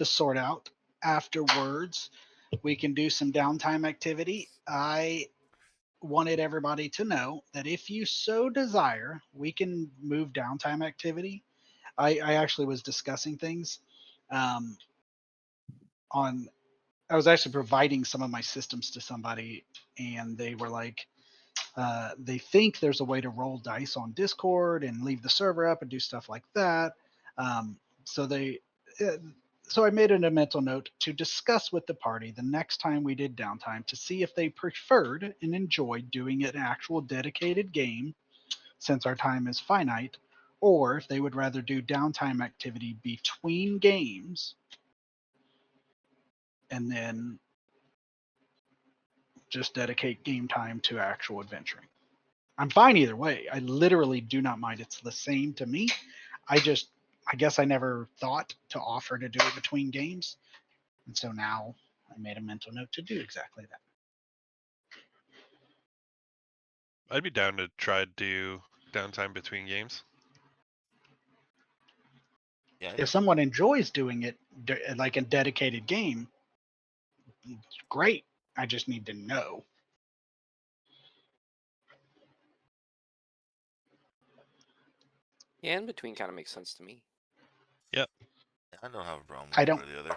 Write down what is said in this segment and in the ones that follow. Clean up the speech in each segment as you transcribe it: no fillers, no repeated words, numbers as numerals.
to sort out. Afterwards, we can do some downtime activity. I wanted everybody to know that if you so desire, we can move downtime activity. I actually was discussing things um, on. I was actually providing some of my systems to somebody, and they were like, they think there's a way to roll dice on Discord and leave the server up and do stuff like that. Um, so they, uh, so I made it a mental note to discuss with the party the next time we did downtime to see if they preferred and enjoyed doing an actual dedicated game, since our time is finite, or if they would rather do downtime activity between games and then just dedicate game time to actual adventuring. I'm fine either way. I literally do not mind. It's the same to me. I guess I never thought to offer to do it between games. And so now I made a mental note to do exactly that. I'd be down to try to do downtime between games. Yeah. If someone enjoys doing it like a dedicated game, it's great. I just need to know. Yeah, in between kind of makes sense to me. I don't have a problem I with one don't. or the other.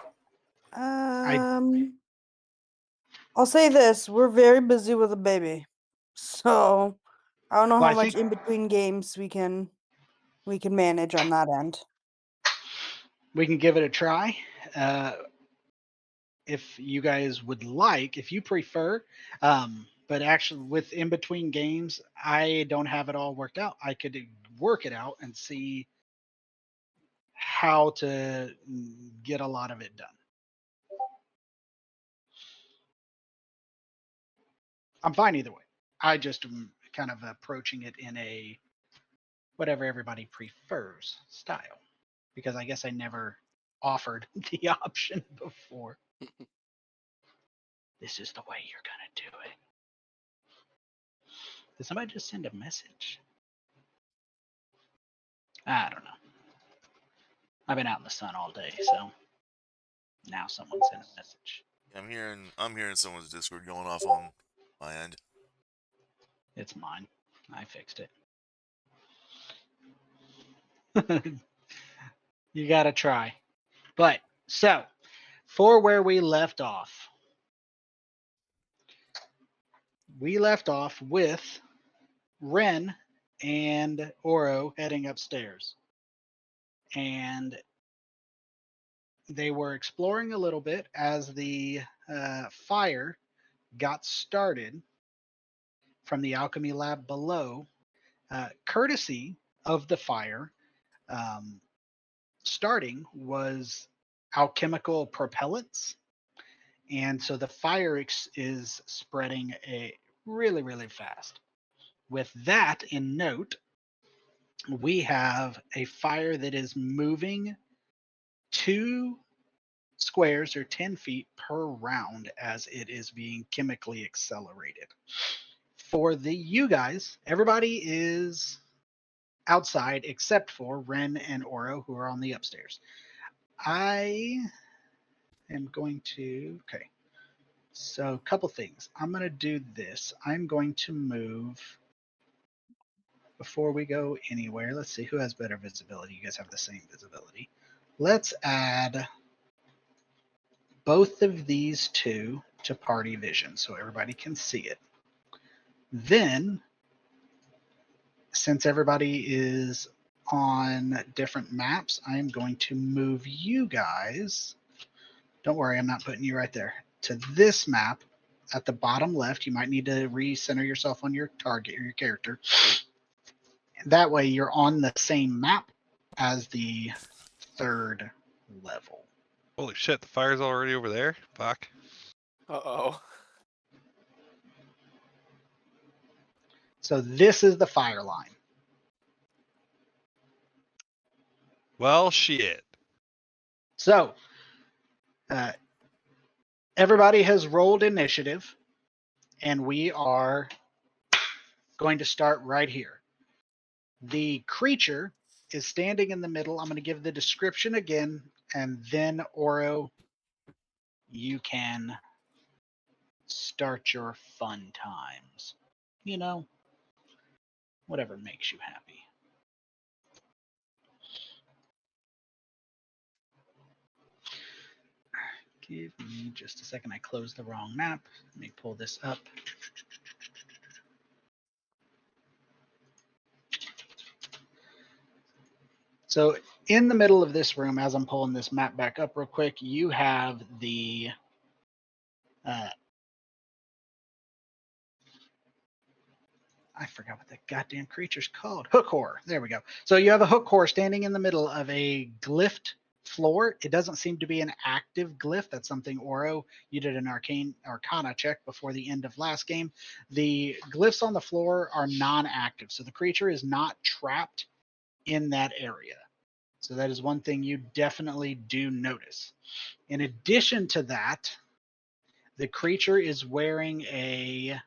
I'll say this: we're very busy with a baby, so I don't know Well, how I much think in between games we can manage on that end. we can give it a try. If you guys would like, if you prefer. But actually, with in between games, I don't have it all worked out. I could work it out and see how to get a lot of it done. I'm fine either way. I just am kind of approaching it in a whatever everybody prefers style, because I guess I never offered the option before. This is the way you're gonna do it. Did somebody just send a message? I don't know. I've been out in the sun all day, so now someone sent a message. I'm hearing someone's Discord going off on my end. It's mine. I fixed it. You gotta try. But so for where we left off with Ren and Oro heading upstairs. And they were exploring a little bit as the fire got started from the alchemy lab below, courtesy of the fire. Starting was alchemical propellants. And so the fire is spreading really, really fast. With that in note, we have a fire that is moving 2 squares or 10 feet per round as it is being chemically accelerated. For you guys, everybody is outside except for Ren and Oro, who are on the upstairs. I am going to, okay. So a couple things. I'm going to do this. I'm going to move before we go anywhere. Let's see who has better visibility. You guys have the same visibility. Let's add both of these two to party vision so everybody can see it. Then, since everybody is on different maps, I am going to move you guys. Don't worry, I'm not putting you right there. To this map at the bottom left. You might need to recenter yourself on your target or your character. That way you're on the same map as the 3rd level. Holy shit, the fire's already over there? Fuck. Uh-oh. So this is the fire line. Well, shit. So everybody has rolled initiative, and we are going to start right here. The creature is standing in the middle. I'm going to give the description again. and then Oro, you can start your fun times. You know, whatever makes you happy. Give me just a second. I closed the wrong map. Let me pull this up. So in the middle of this room, as I'm pulling this map back up real quick, you have the I forgot what the goddamn creature's called. Hook whore. There we go. So you have a hook whore standing in the middle of a glyphed floor. It doesn't seem to be an active glyph. That's something Oro, you did an arcana check before the end of last game. The glyphs on the floor are non-active, so the creature is not trapped in that area. So that is one thing you definitely do notice. In addition to that, the creature is wearing a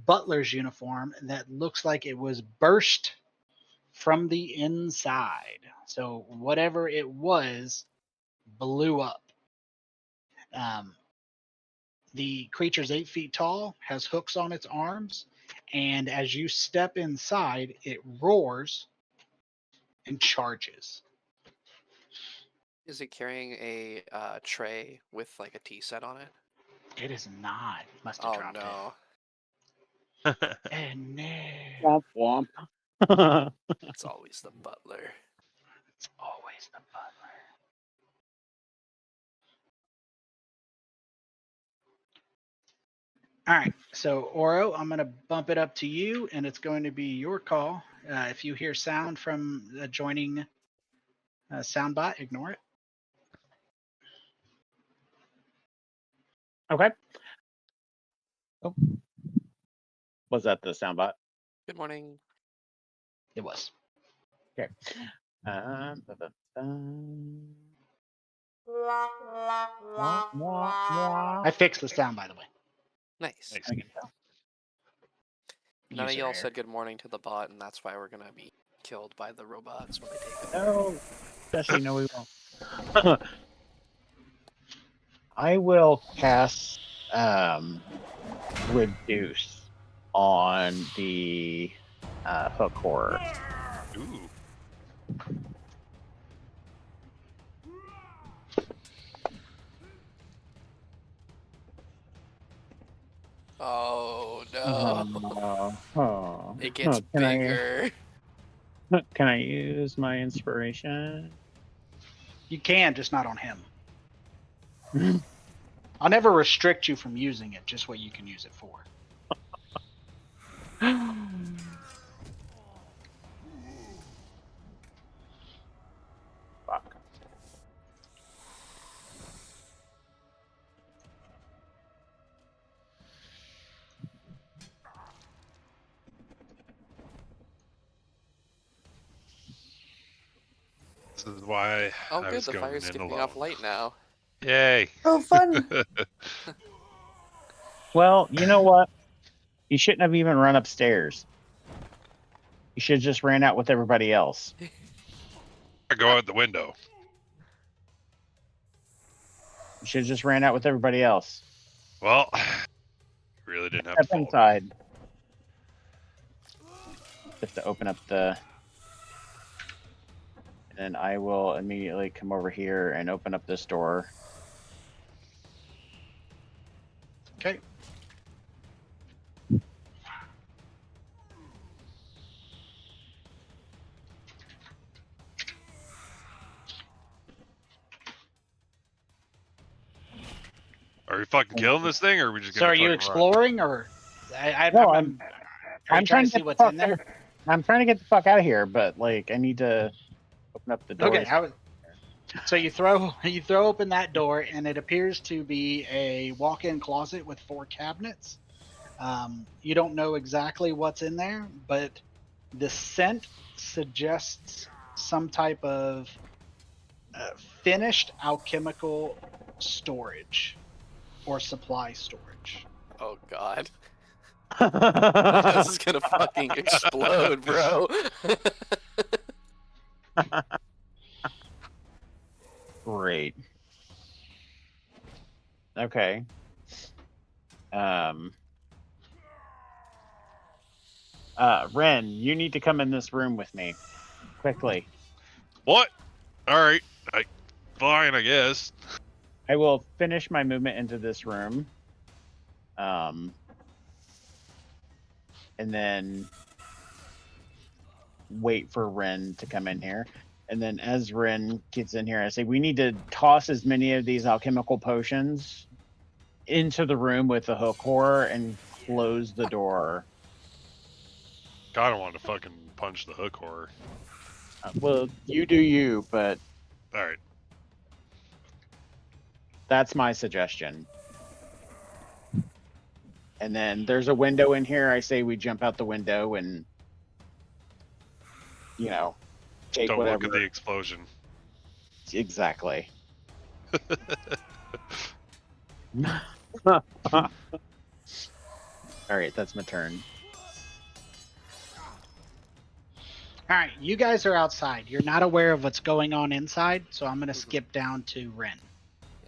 butler's uniform that looks like it was burst from the inside. So whatever it was blew up. The creature's 8 feet tall, has hooks on its arms, and as you step inside, it roars and charges. Is it carrying a tray with like a tea set on it? It is not. Must have Oh dropped no. it. And no. Womp womp. It's always the butler. It's always the butler. All right, so Oro, I'm going to bump it up to you, and it's going to be your call. If you hear sound from adjoining soundbot, ignore it. Okay. Oh. Was that the soundbot? Good morning. It was. Okay. Ba, ba, ba. Wah, wah, wah. I fixed the sound, by the way. Nice. Nice. I can tell. None of User y'all error. said good morning to the bot, and that's why we're gonna be killed by the robots when they take over. No, especially no, we won't. I will cast reduce on the hook horror. Ooh. Oh no. It gets Can bigger. can I use my inspiration? You can, just not on him. I'll never restrict you from using it, just what you can use it for. Fuck. This is why Oh I good, was the going fire's in giving alone. off light now. Yay. Oh, fun. Well, you know what? You shouldn't have even run upstairs. You should have just ran out with everybody else. I go out the window. You should have just ran out with everybody else. Well, really didn't have Step to follow. inside. Just to open up the. And I will immediately come over here and open up this door. Okay. Are we fucking killing this thing, or are we just So gonna are you fucking run? exploring, or No, are I'm you trying to see what's in there? I'm trying to get the fuck out of here, but like I need to open up the door. Okay. So you throw open that door, and it appears to be a walk-in closet with 4 cabinets. You don't know exactly what's in there, but the scent suggests some type of finished alchemical storage or supply storage. Oh god. My house is gonna fucking explode, bro. Great. Okay. Ren, you need to come in this room with me quickly. What? All right. Fine, I guess. I will finish my movement into this room. And then wait for Ren to come in here. And then as Ren gets in here, I say we need to toss as many of these alchemical potions into the room with the hook horror and close the door. God, I want to fucking punch the hook horror. Well, you do you, but All right. that's my suggestion. And then there's a window in here. I say we jump out the window and, take Don't whatever. look at the explosion. Exactly. All right, that's my turn. All right, you guys are outside. You're not aware of what's going on inside, so I'm going to Mhm. skip down to Ren.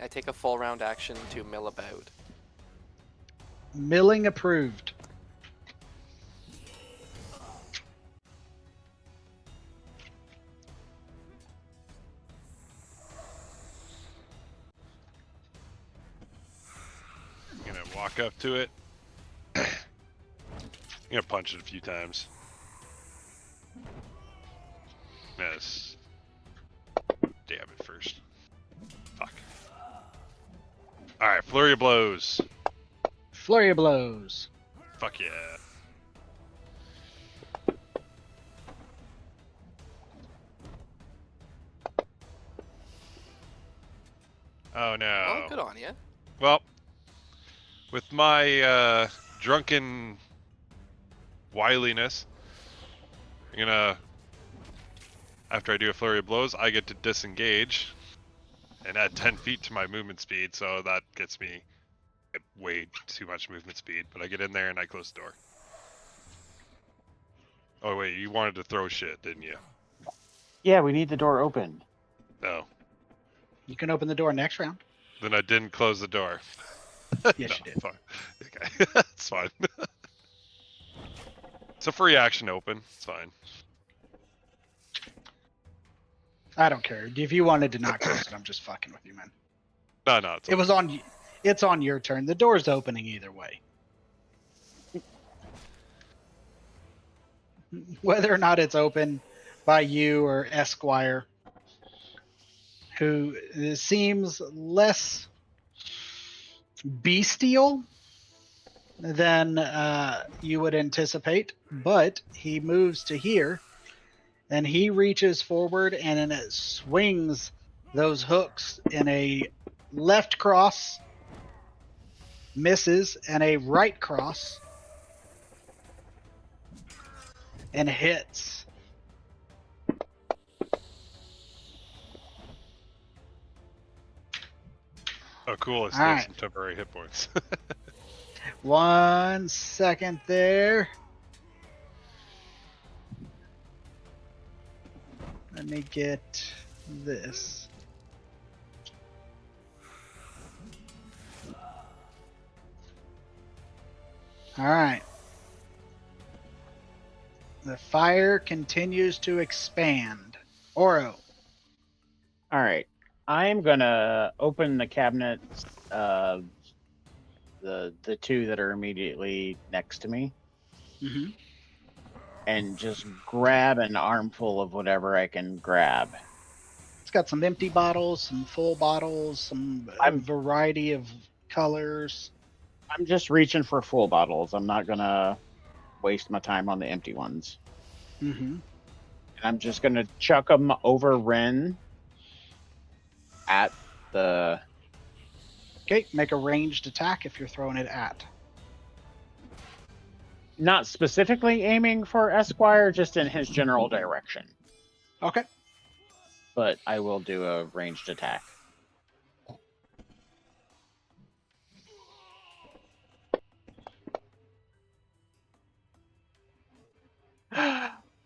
I take a full round action to mill about. Milling approved. I'm gonna walk up to it. I'm gonna punch it a few times. Yes. Damn it first. Fuck. Alright, flurry of blows. Flurry of blows. Fuck yeah. Oh no. Well, good on you. Well, with my drunken wiliness, I'm gonna, after I do a flurry of blows, I get to disengage and add 10 feet to my movement speed, so that gets me way too much movement speed. But I get in there and I close the door. Oh wait, you wanted to throw shit, didn't you? Yeah, we need the door open. No. You can open the door next round. Then I didn't close the door. Yes, No, you did. fine. Okay, it's fine. It's a free action open. It's fine. I don't care. If you wanted to not close it, I'm just fucking with you, man. No, it's It was on. It's on your turn. The door's opening either way. Whether or not it's open by you or Esquire, who seems less bestial than you would anticipate, but he moves to here and he reaches forward and then it swings those hooks in a left cross, misses, and a right cross, and hits. Oh, cool. I still All have right. some temporary hit points. 1 second there. Let me get this. All right. The fire continues to expand. Oro. All right. I'm gonna open the cabinets, the two that are immediately next to me, Mm-hmm. and just grab an armful of whatever I can grab. It's got some empty bottles, some full bottles, some variety of colors. I'm just reaching for full bottles. I'm not gonna waste my time on the empty ones. Mm-hmm. And I'm just gonna chuck them over Ren at the. Okay, make a ranged attack if you're throwing it at. Not specifically aiming for Esquire, just in his general direction. Okay. But I will do a ranged attack.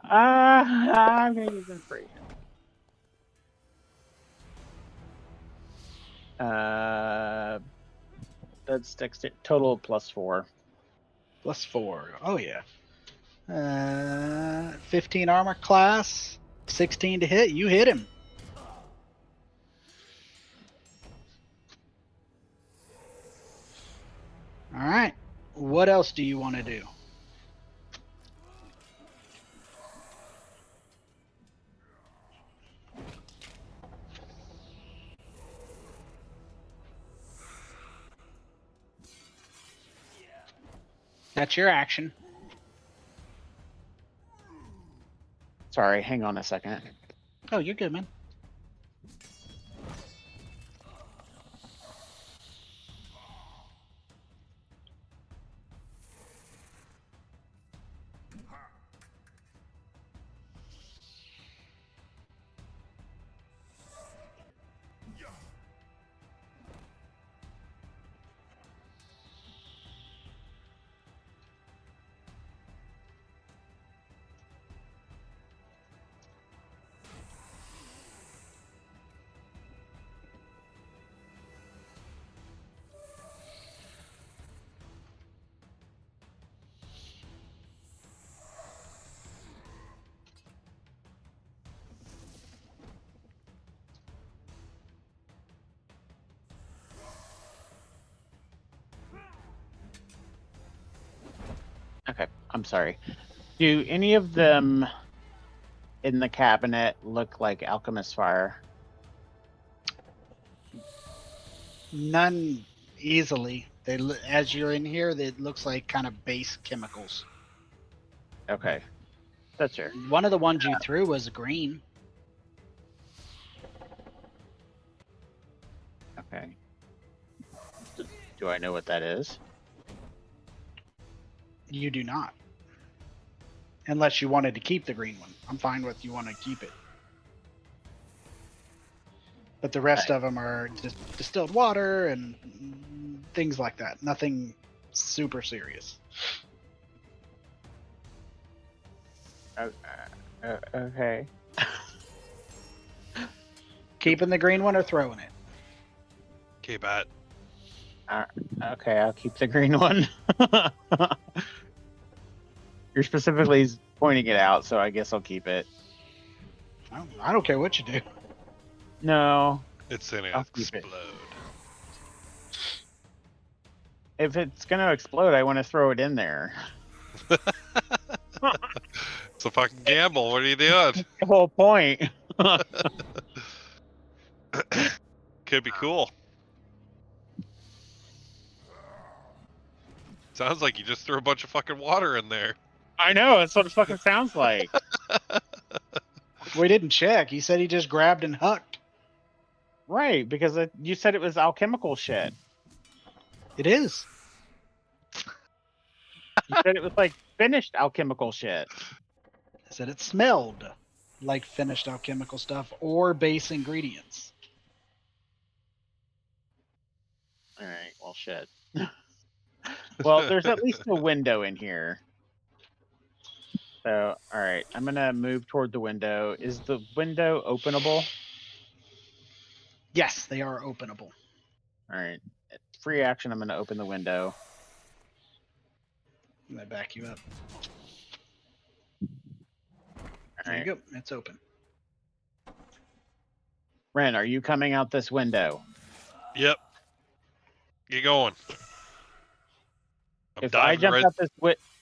I'm gonna use them free. That's total +4. +4. Oh yeah. 15 armor class, 16 to hit. You hit him. All right. What else do you want to do? That's your action. Sorry, hang on a second. Oh, you're good, man. Okay, I'm sorry. Do any of them in the cabinet look like alchemist fire? None easily. As you're in here, it looks like kind of base chemicals. Okay, that's fair. One of the ones you threw was green. Okay. Do I know what that is? You do not. Unless you wanted to keep the green one. I'm fine with you want to keep it. But the rest of them are just distilled water and things like that. Nothing super serious. Okay. Keeping the green one or throwing it? Okay, bat. Okay, I'll keep the green one. You're specifically pointing it out, so I guess I'll keep it. I don't care what you do. No, It's gonna I'll keep it. explode. If it's gonna explode, I want to throw it in there. It's a fucking gamble. What are you doing? The whole point. Could be cool. Sounds like you just threw a bunch of fucking water in there. I know, that's what it fucking sounds like. We didn't check. He said he just grabbed and hucked. Right, because you said it was alchemical shit. It is. You said it was like finished alchemical shit. I said it smelled like finished alchemical stuff or base ingredients. Alright, well, shit. Well, there's at least a window in here. So, alright, I'm gonna move toward the window. Is the window openable? Yes, they are openable. Alright, free action, I'm gonna open the window. I'm gonna back you up. There Alright. you go. It's open. Ren, are you coming out this window? Yep. Get going. I'm If I diving jump right. out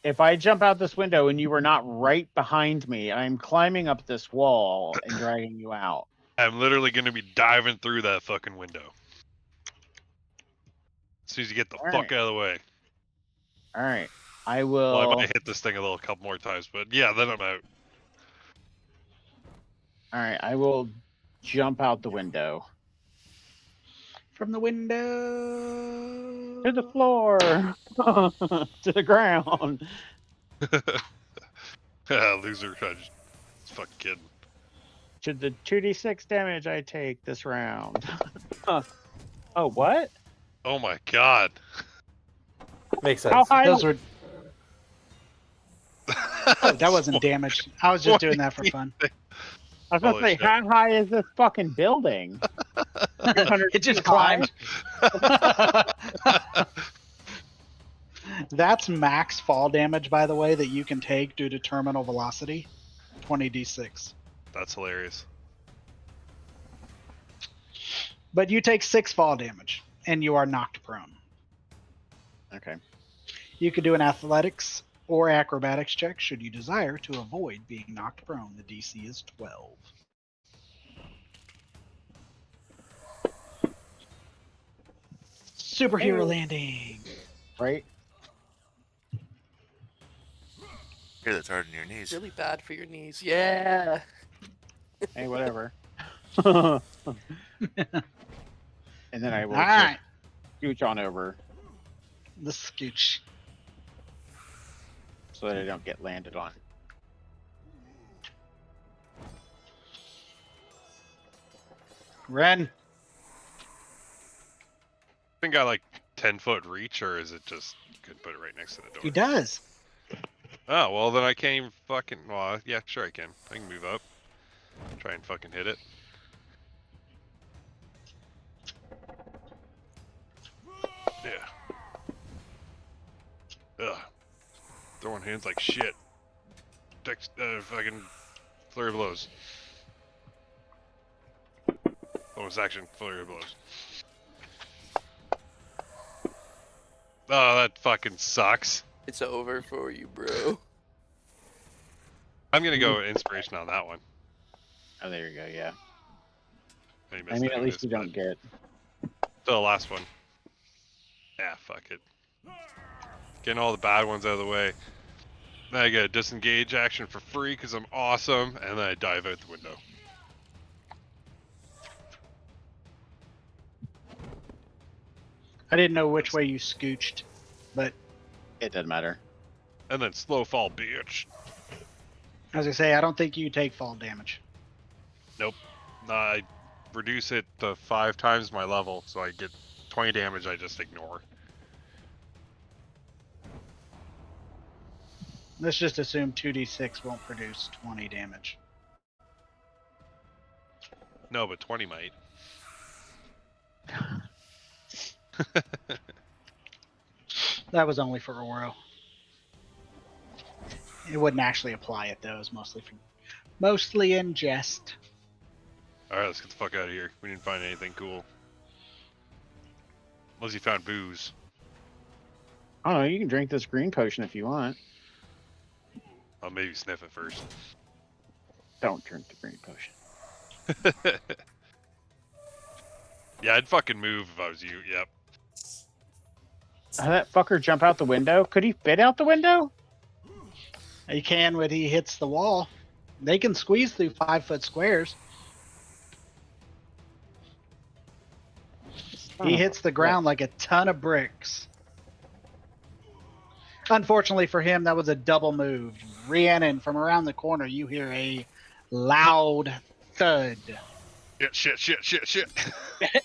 if I jump out this window and you are not right behind me, I'm climbing up this wall and dragging you out. I'm literally gonna be diving through that fucking window. As soon as you get the All fuck right. out of the way. All right, I Well, I will. might hit this thing a couple more times, but yeah, then I'm out. All right, I will jump out the window From the window to the floor, to the ground. Loser, I just fucking kidding. To the 2d6 damage I take this round. Oh, what? Oh my god. Makes How sense. high? Those were. That wasn't damage. I was just doing that for fun. I was gonna Holy say, shit. how high is this fucking building? 200 It just feet high? climbed. That's max fall damage, by the way, that you can take due to terminal velocity. 20d6. That's hilarious. But you take 6 fall damage, and you are knocked prone. Okay. You could do an athletics or acrobatics check should you desire to avoid being knocked prone. The DC is 12. Superhero Hey. landing. Right? Here, that's hard on your knees. Really bad for your knees. Yeah. Hey, whatever. And then I will All just right, scooch on over the scooch. so that I don't get landed on. Ren, Think I like 10-foot reach, or is it just you could put it right next to the door? he does. Oh well, then I can't even fucking. Well, yeah, sure I can. I can move up. Try and fucking hit it. Yeah. Ugh. Throwing hands like shit. Fucking flurry of blows. Bonus action, flurry of blows. Oh, that fucking sucks. It's over for you, bro. I'm gonna go inspiration on that one. Oh, there you go. Yeah. He I missed mean, at anyways, least you but don't get. still the last one. Yeah, fuck it. Getting all the bad ones out of the way. Then I get a disengage action for free because I'm awesome, and then I dive out the window. I didn't know which way you scooched, but It doesn't matter. And then slow fall, bitch. as I say, I don't think you take fall damage. I reduce it to 5 times my level, so I get 20 damage I just ignore. Let's just assume 2d6 won't produce 20 damage. No, but 20 might. That was only for Oro. It wouldn't actually apply it though. It was mostly in jest. Alright, let's get the fuck out of here. We didn't find anything cool. Unless you found booze. I don't know. You can drink this green potion if you want. I'll maybe sniff it first. Don't drink the green potion. Yeah, I'd fucking move if I was you. Yep. How that fucker jump out the window? Could he fit out the window? He can when he hits the wall. They can squeeze through 5-foot squares. He hits the ground like a ton of bricks. Unfortunately for him, that was a double move. Rhiannon, from around the corner, you hear a loud thud. Shit.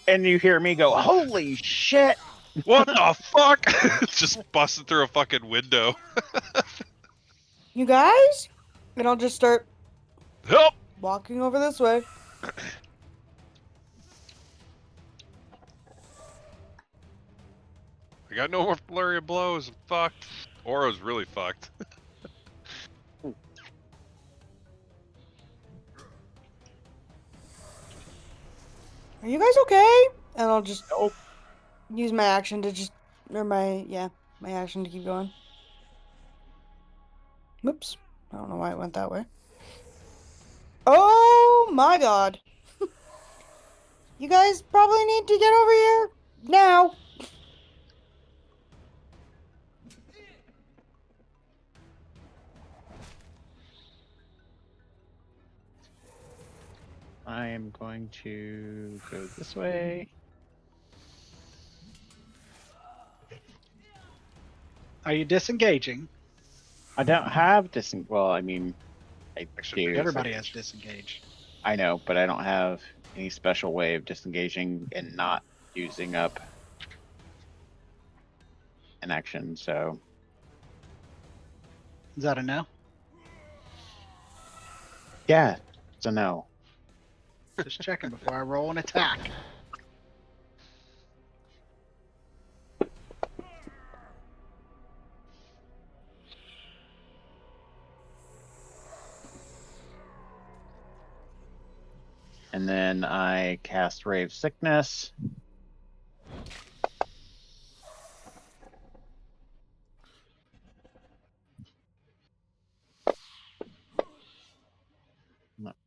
And you hear me go, "Holy shit!" What the fuck? Just busted through a fucking window. You guys? And I'll just start Help! walking over this way. I got no more flurry of blows. I'm fucked. Oro's really fucked. Are you guys okay? And I'll just use my action to just, or my action to keep going. Whoops. I don't know why it went that way. Oh my god. You guys probably need to get over here now. I am going to go this way. Are you disengaging? I don't have well, I mean, I Actually, do. Everybody has disengage. I know, but I don't have any special way of disengaging and not using up an action, so Is that a no? yeah, it's a no. Just checking before I roll an attack. And then I cast Ray of Sickness.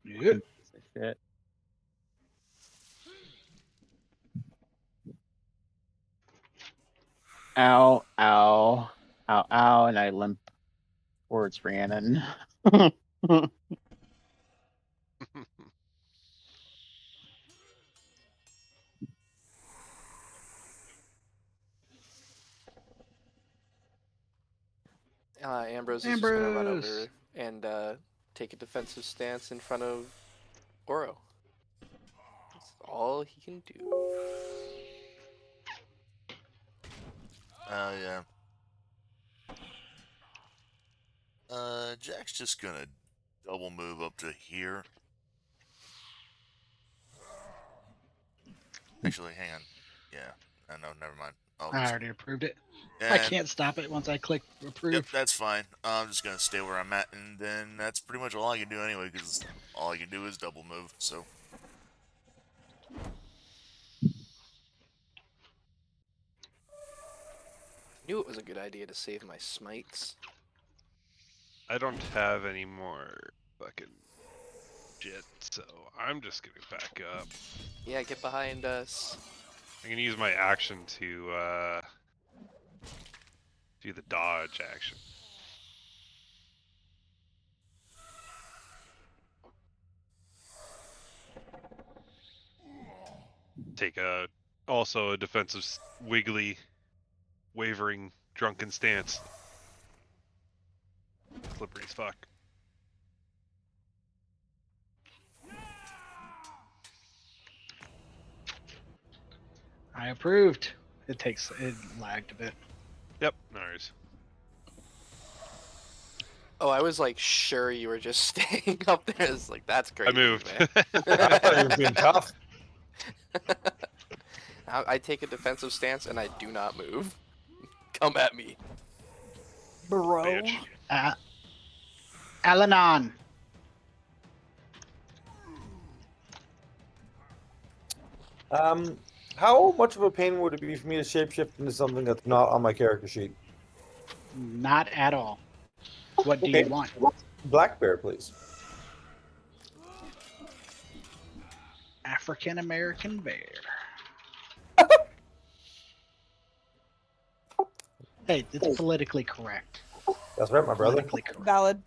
Yeah. Shit. Ow, ow, ow, ow, and I limp towards Rhiannon. Ambrose is just gonna run Ambrose. over and take a defensive stance in front of Oro. That's all he can do. Oh, yeah. Jack's just gonna double move up to here. Actually, hang on. Yeah. No, never mind. I already approved it. I Yeah, can't stop it once I click approve. yep, that's fine. I'm just gonna stay where I'm at, and then that's pretty much all I can do anyway, because all I can do is double move. So Knew it was a good idea to save my smites. I don't have any more fucking shit, so I'm just gonna back up. Yeah, get behind us. I'm gonna use my action to do the dodge action. Take also a defensive wiggly, wavering, drunken stance. Slippery as fuck. I approved. It lagged a bit. Yep, no worries. Oh, I was like sure you were just staying up there. It's like that's crazy. I moved. Man. I thought you were being tough. I take a defensive stance and I do not move. Come at me. Bro. Bitch. Alanon. How much of a pain would it be for me to shapeshift into something that's not on my character sheet? Not at all. What do Okay. you want? Black bear, please. African American bear. Hey, it's politically correct. That's right, my brother. Politically correct. Valid.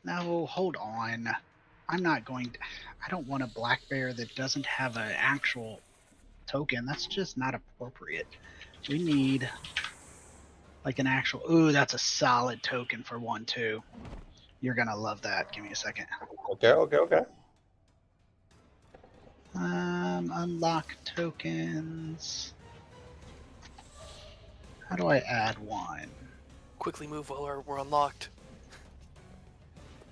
No, hold on. I'm not going to. I don't want a black bear that doesn't have an actual token. That's just not appropriate. We need like an actual. Ooh, that's a solid token for 1/2. You're gonna love that. Give me a second. Okay. Unlock tokens. How do I add one? Quickly move while we're unlocked.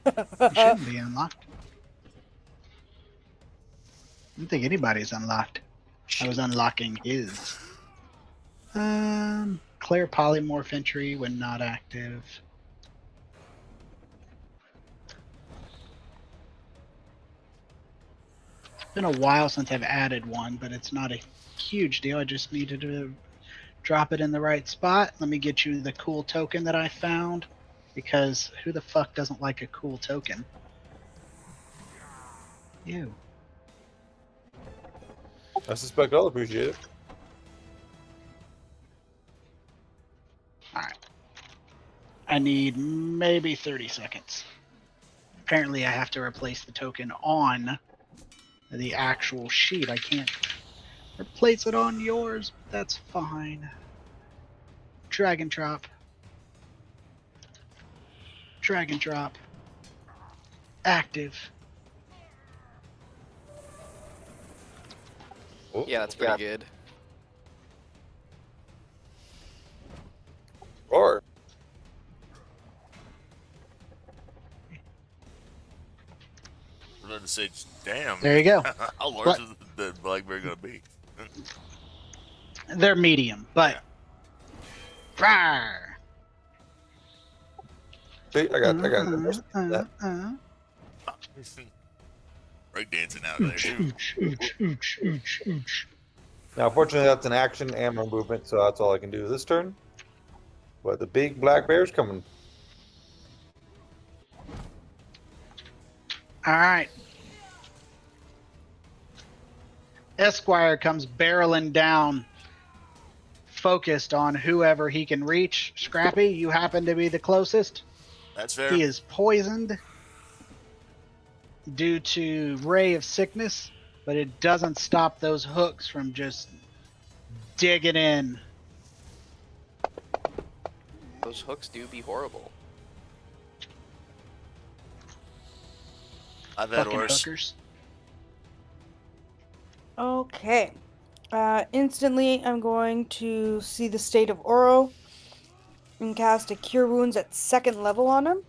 It shouldn't be unlocked. I don't think anybody's unlocked. I was unlocking his. Clear polymorph entry when not active. It's been a while since I've added one, but it's not a huge deal. I just needed to drop it in the right spot. Let me get you the cool token that I found, because who the fuck doesn't like a cool token? You. I suspect I'll appreciate it. Alright. I need maybe 30 seconds. Apparently I have to replace the token on the actual sheet. I can't replace it on yours, but that's fine. Drag and drop. Drag and drop. Active. Oh, Yeah, that's pretty good. Or we're going to say, damn. There you go. How large What? is the black bear gonna be? They're medium, but. Rawr. See, I got that. Breakdancing out there too. Now, fortunately, that's an action and my movement, so that's all I can do this turn. But the big black bear's coming. All right. Esquire comes barreling down, focused on whoever he can reach. Scrappy, you happen to be the closest. That's fair. He is poisoned due to Ray of Sickness, but it doesn't stop those hooks from just digging in. Those hooks do be horrible. I've had Fucking worse. hookers. Okay. Instantly, I'm going to see the state of Oro and cast a Cure Wounds at 2nd level on him.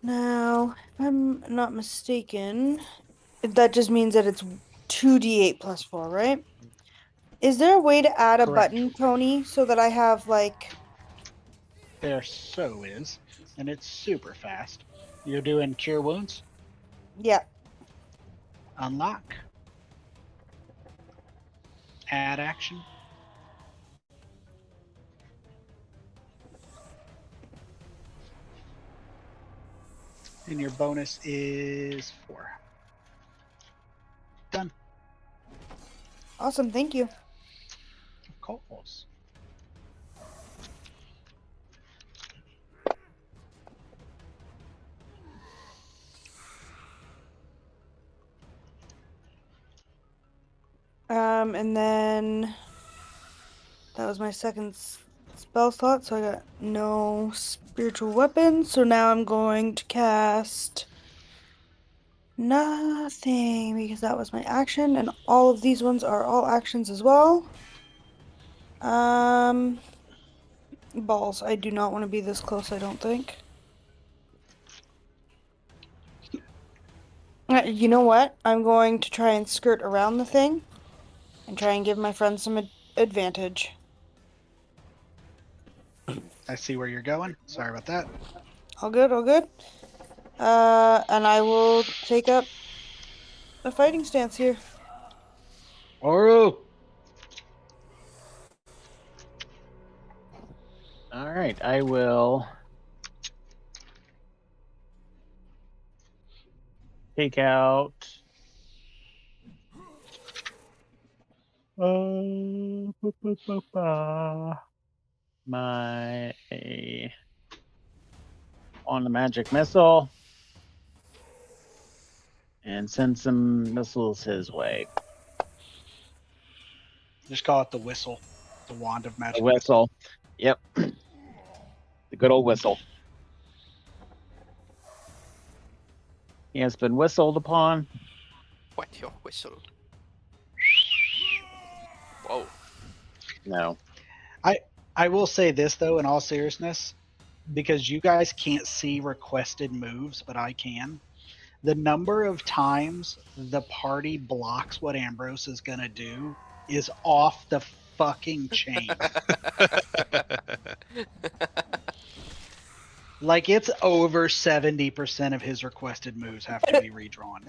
Now, if I'm not mistaken, that just means that it's 2d8 plus 4, right? Is there a way to add a Correct. button, Tony, so that I have, like... There so is, and it's super fast. You're doing Cure Wounds. Yeah. Unlock. Add action. And your bonus is 4. Done. Awesome, thank you. Of course. And then... That was my second spell slot, so I got no spiritual weapon. So now I'm going to cast nothing because that was my action, and all of these ones are all actions as well. Balls. I do not want to be this close, I don't think. You know what? I'm going to try and skirt around the thing and try and give my friend some advantage. I see where you're going. Sorry about that. All good, all good. And I will take up a fighting stance here. Oro. All right, I will take out my on the magic missile and send some missiles his way. Just call it the whistle. The wand of The magic whistle. Yep. The good old whistle. He has been whistled upon. Wet your whistle. Whoa. No. I will say this though, in all seriousness, because you guys can't see requested moves, but I can. The number of times the party blocks what Ambrose is gonna do is off the fucking chain. Like it's over 70% of his requested moves have to be redrawn.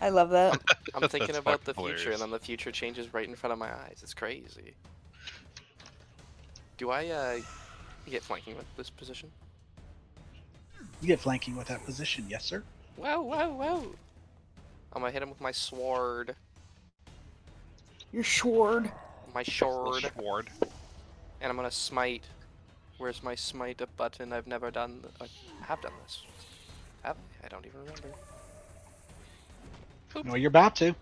I love that. I'm thinking That's about the fucking future, and hilarious. then the future changes right in front of my eyes. It's crazy. Do I get flanking with this position? You get flanking with that position, yes, sir. Whoa, whoa, whoa! I'm gonna hit him with my sword. Your sword. My sword. Sword. And I'm gonna smite. Where's my smite button? I've never done. I have done this. Have I? I don't even remember. No, you're about to.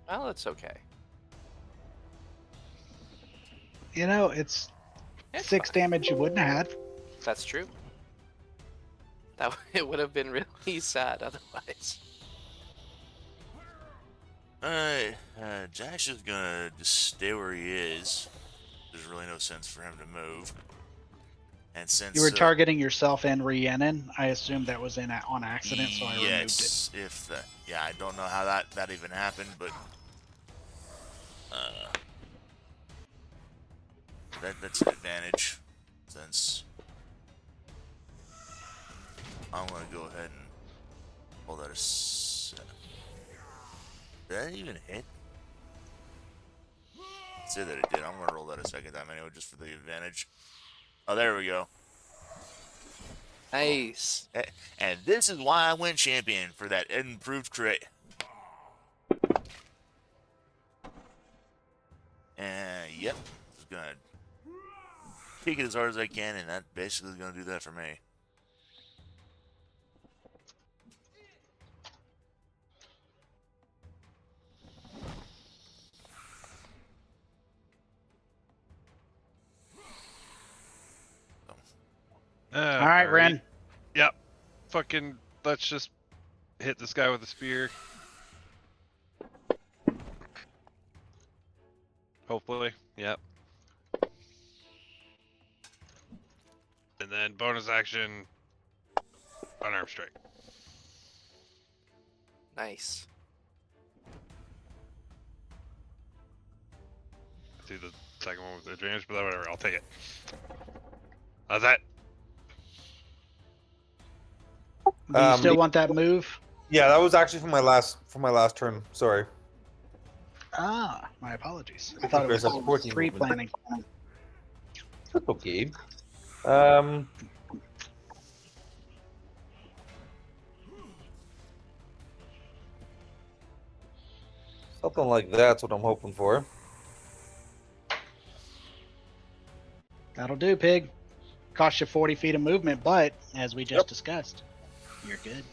Well, it's okay. You know, it's 6 fine. damage you wouldn't have had. That's true. That it would have been really sad otherwise. Alright, Jack's just gonna just stay where he is. There's really no sense for him to move. And since You were targeting yourself and Rhiannon. I assumed that was on accident, so I removed it. yes, if the yeah, I don't know how that even happened, but that's an advantage since I'm gonna go ahead and roll that did that even hit? Say that it did. I'm gonna roll that a second time anyway, just for the advantage. Oh, there we go. Nice. And this is why I went champion for that improved crit. And yep, just gonna kick it as hard as I can, and that basically is gonna do that for me. All right, Alrighty. Ren. Yep. Fucking, let's just hit this guy with a spear. Hopefully. Yep. And then bonus action, unarmed strike. Nice. See the second one with the advantage, but whatever, I'll take it. How's that? Do you still want that move? Yeah, that was actually for my last turn. Sorry. Ah, my apologies. I thought it Chris, was that's 14 pre-planning. That's okay. Something like that's what I'm hoping for. That'll do, pig. Cost you 40 feet of movement, but as we just discussed, you're good.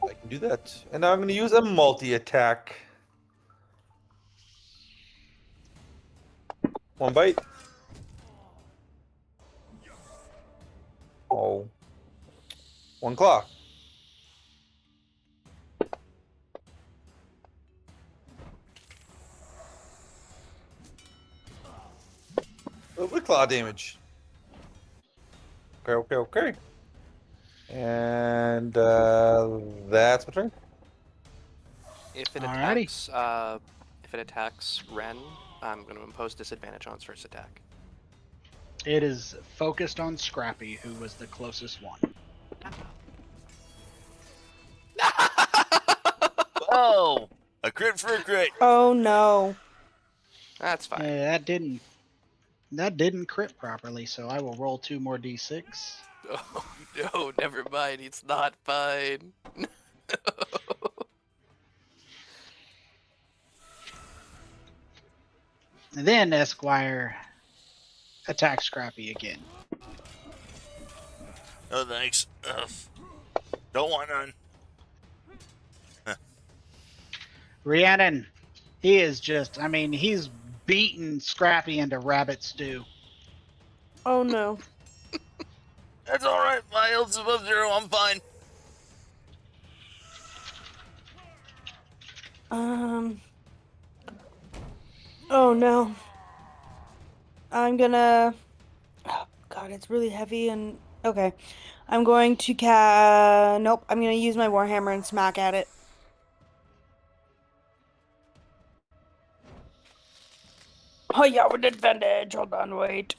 I can do that. And now I'm going to use a multi-attack. One bite. Oh. One claw. A little bit of claw damage. Okay. And that's my turn. If it Alrighty. attacks Ren, I'm going to impose disadvantage on its first attack. It is focused on Scrappy, who was the closest one. Oh, a crit for a crit. Oh no. That's fine. That didn't crit properly, so I will roll 2 more d6. Oh no, never mind. It's not fine. And then Esquire attacks Scrappy again. No thanks. Don't want none. Rhiannon, he is just, he's beaten Scrappy into rabbit stew. Oh no. That's all right. My health's above 0. I'm fine. Oh no. I'm gonna. Oh God, it's really heavy and okay. I'm going to Nope. I'm gonna use my warhammer and smack at it. Oh yeah, with advantage. Hold on, wait.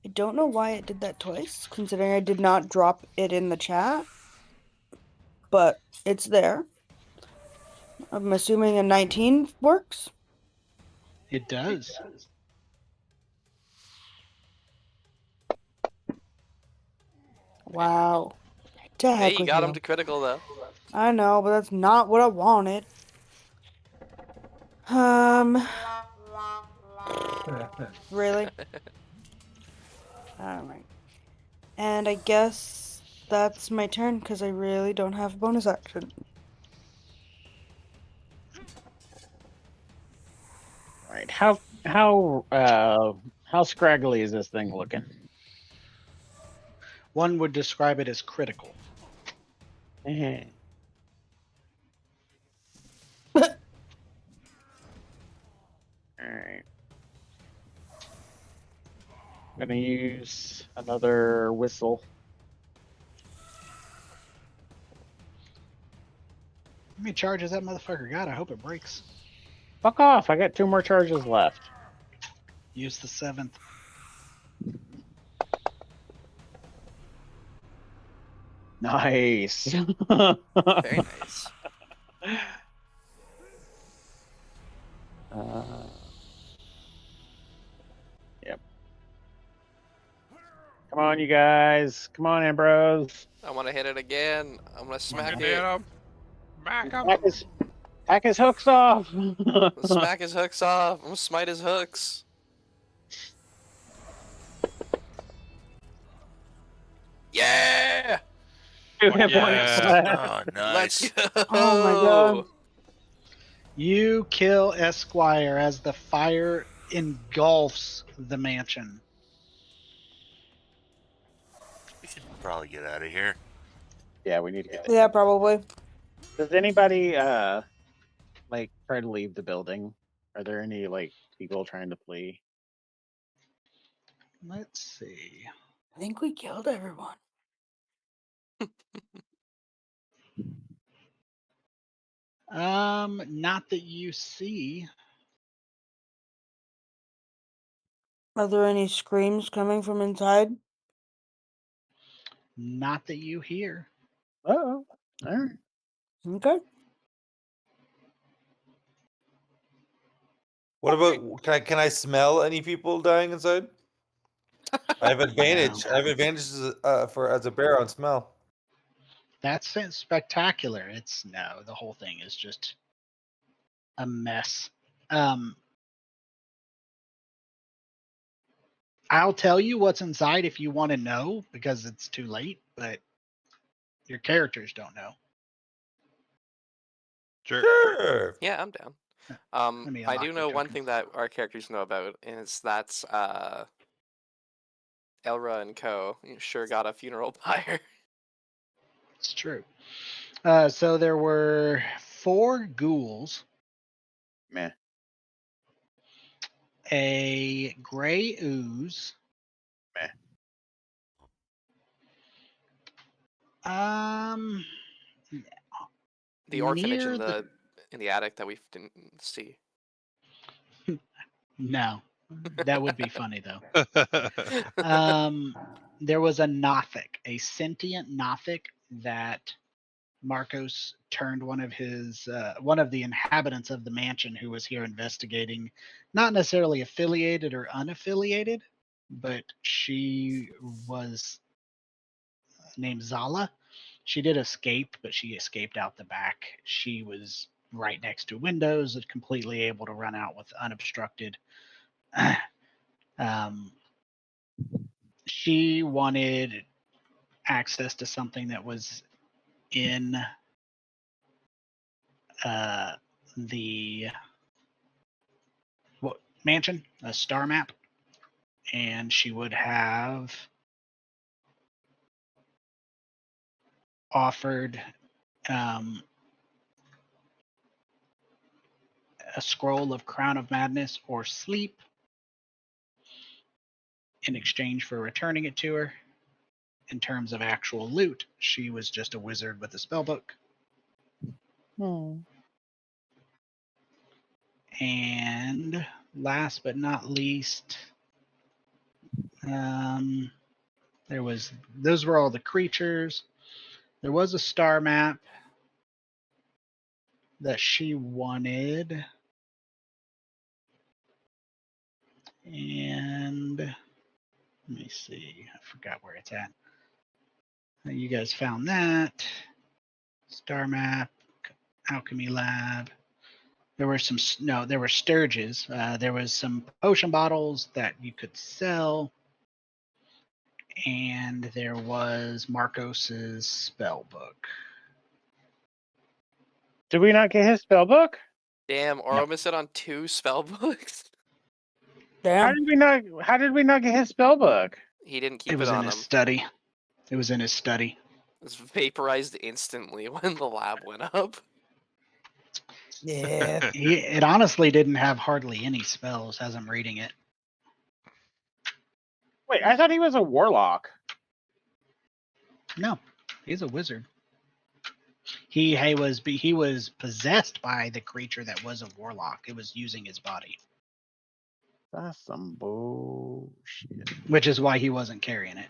I don't know why it did that twice, considering I did not drop it in the chat. But it's there. I'm assuming a 19 works. It does. Wow. To Hey, heck you with got you. him to critical though. I know, but that's not what I wanted. Really? Alright. And I guess that's my turn because I really don't have a bonus action. All right. How scraggly is this thing looking? One would describe it as critical. Eh. Alright. I'm gonna use another whistle. How many charges that motherfucker got? I hope it breaks. Fuck off! I got 2 more charges left. Use the 7th. Nice. Very nice. Yep. Come on, you guys. Come on, Ambrose. I want to hit it again. I'm gonna smack Get it. him. Back him. Hack his hooks off. Smack his hooks off. I'm gonna smite his hooks. Yeah! 2 hit Yeah. points left. Oh, nice. Let's go. Oh my God. You kill Esquire as the fire engulfs the mansion. We should probably get out of here. Yeah, we need to get Yeah, probably. Does anybody like try to leave the building? Are there any like people trying to flee? Let's see. I think we killed everyone. Not that you see. Are there any screams coming from inside? Not that you hear. Oh, all right. Okay. What about can I smell any people dying inside? I have advantage. I have advantages as a bear on smell. That's spectacular. The whole thing is just a mess. I'll tell you what's inside if you want to know because it's too late, but your characters don't know. Sure. Yeah, I'm down. Let me I unlock do my know one token. thing that our characters know about, and that's Elra and Co. Sure got a funeral pyre. It's true. So there were 4 ghouls, Meh. a gray ooze, Meh. The orphanage near in the attic that we didn't see. No, that would be funny though. There was a Nothic, a sentient Nothic that Marcos turned one of the inhabitants of the mansion who was here investigating, not necessarily affiliated or unaffiliated, but she was named Zala. She did escape, but she escaped out the back. She was right next to windows, completely able to run out with unobstructed. She wanted access to something that was in the mansion, a star map, and she would have offered a scroll of Crown of Madness or Sleep in exchange for returning it to her. In terms of actual loot, she was just a wizard with a spellbook. And last but not least, those were all the creatures. There was a star map that she wanted. And let me see. I forgot where it's at. You guys found that. Star map, alchemy lab. There were there were sturges. There was some potion bottles that you could sell. And there was Marcos's spell book. Did we not get his spell book? Damn, Oro missed it on 2 spell books. How Damn. did we not get his spell book? He didn't keep It it was in on his him. study. It was in his study. It was vaporized instantly when the lab went up. Yeah. It honestly didn't have hardly any spells as I'm reading it. Wait, I thought he was a warlock. No, he's a wizard. He was possessed by the creature that was a warlock. It was using his body, That's some bullshit. which is why he wasn't carrying it.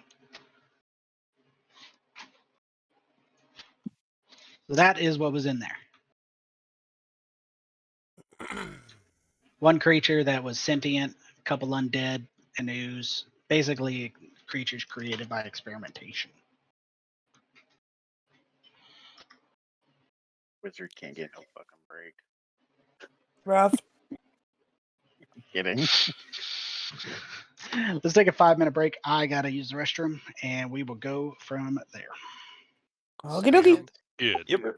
So that is what was in there. One creature that was sentient, a couple undead, and ooze. Basically, creatures created by experimentation. Wizard can't get no fucking break. Rough. Kidding. Let's take a 5-minute break. I gotta use the restroom, and we will go from there. Okie dokie. Sounds Good. Yep.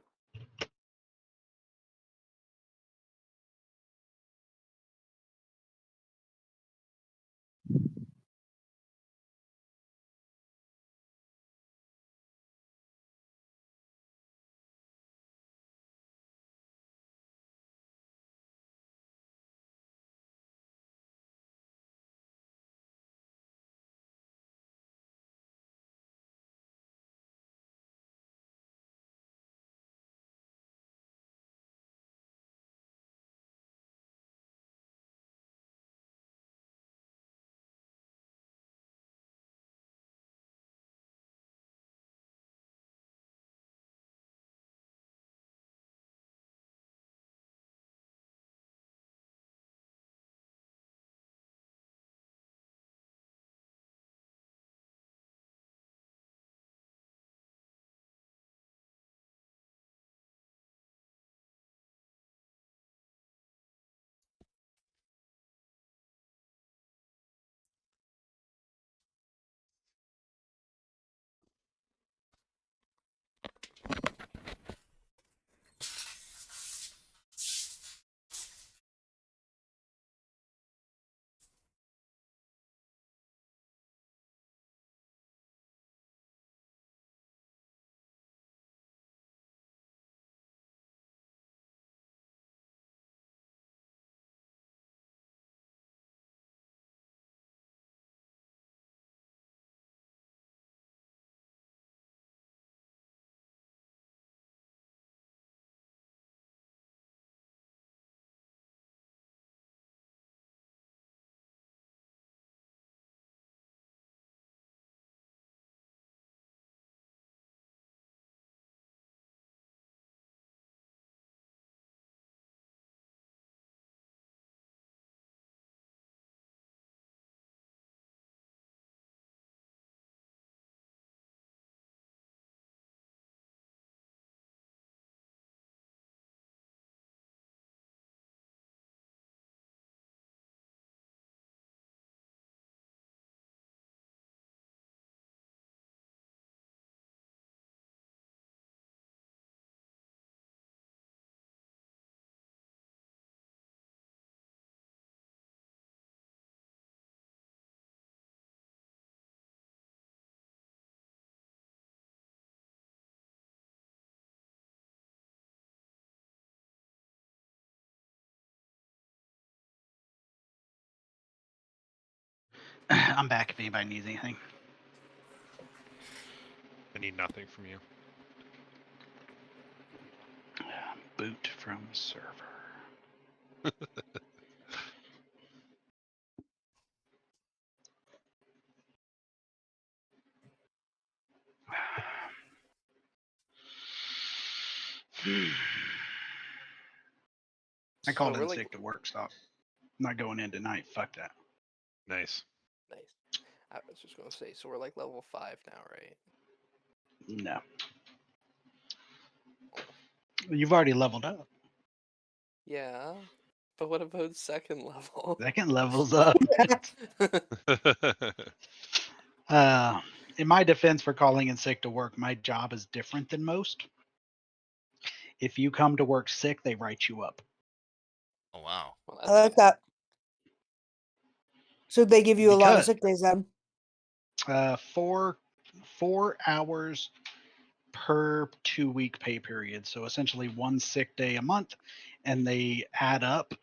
I'm back if anybody needs anything. I need nothing from you. Boot from server. I So called we're in like sick to work. Stop. I'm not going in tonight. Fuck that. Nice. nice. I was just gonna say, so we're like level 5 now, right? No. You've already leveled up. Yeah. But what about second level? Second level's up. In my defense for calling in sick to work, my job is different than most. If you come to work sick, they write you up. Oh wow. Well, I like that. So they give you a lot of Because sick days then. 4 hours per 2-week pay period. So essentially one sick day a month, and they add up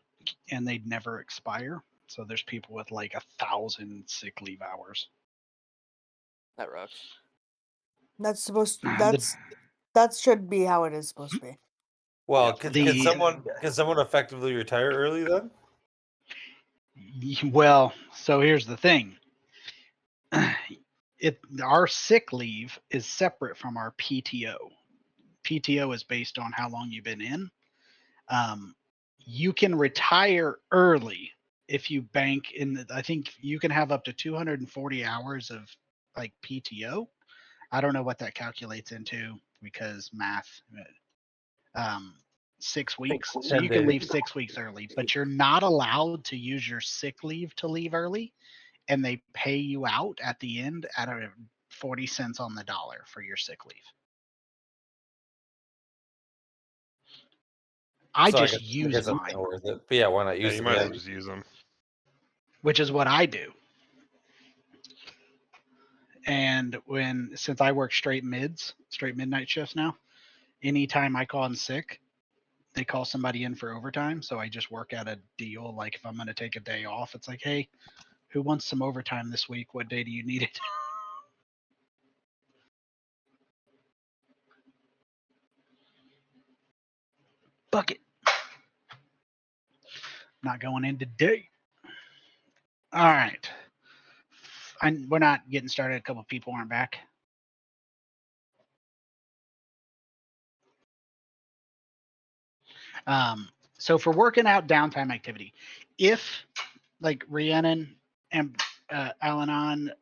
and they never expire. So there's people with like 1,000 sick leave hours. That rocks. That's supposed. The, That should be how it is supposed to be. Well, Yeah, can, the- can someone effectively retire early then? well, so here's the thing. Our sick leave is separate from our PTO. PTO is based on how long you've been in. You can retire early if you bank in the, I think you can have up to 240 hours of like PTO. I don't know what that calculates into because math. Um, 6 weeks. So 10 you can days. leave 6 weeks early, but you're not allowed to use your sick leave to leave early, and they pay you out at the end at 40 cents on the dollar for your sick leave. I So just I use guess that's mine, not worth it. But yeah, why not yeah, use you them? might as Yeah. well just use them. which is what I do. And since I work straight midnight shifts now, anytime I call in sick, they call somebody in for overtime. So I just work out a deal. Like if I'm going to take a day off, it's like, hey, who wants some overtime this week? What day do you need it? Bucket. Not going in today. All right. We're not getting started. A couple people aren't back. So for working out downtime activity, if like Rhiannon and Al-Anon,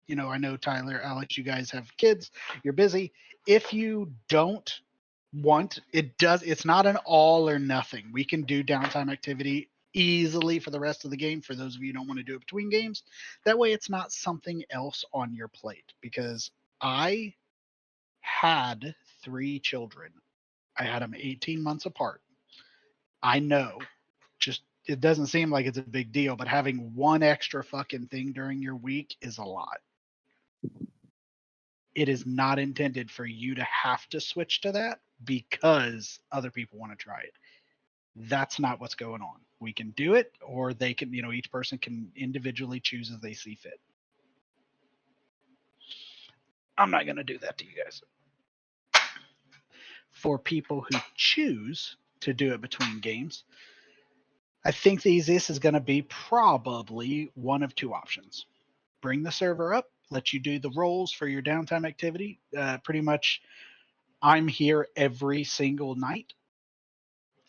I know Tyler, Alex, you guys have kids, you're busy. If you don't want, it's not an all or nothing. We can do downtime activity easily for the rest of the game for those of you who don't want to do it between games. That way it's not something else on your plate, because I had 3 children. I had them 18 months apart. I know, just it doesn't seem like it's a big deal, but having one extra fucking thing during your week is a lot. It is not intended for you to have to switch to that because other people want to try it. That's not what's going on. We can do it, or they can, each person can individually choose as they see fit. I'm not going to do that to you guys. For people who choose to do it between games, I think the easiest is going to be probably one of 2 options. Bring the server up, let you do the roles for your downtime activity. Pretty much, I'm here every single night,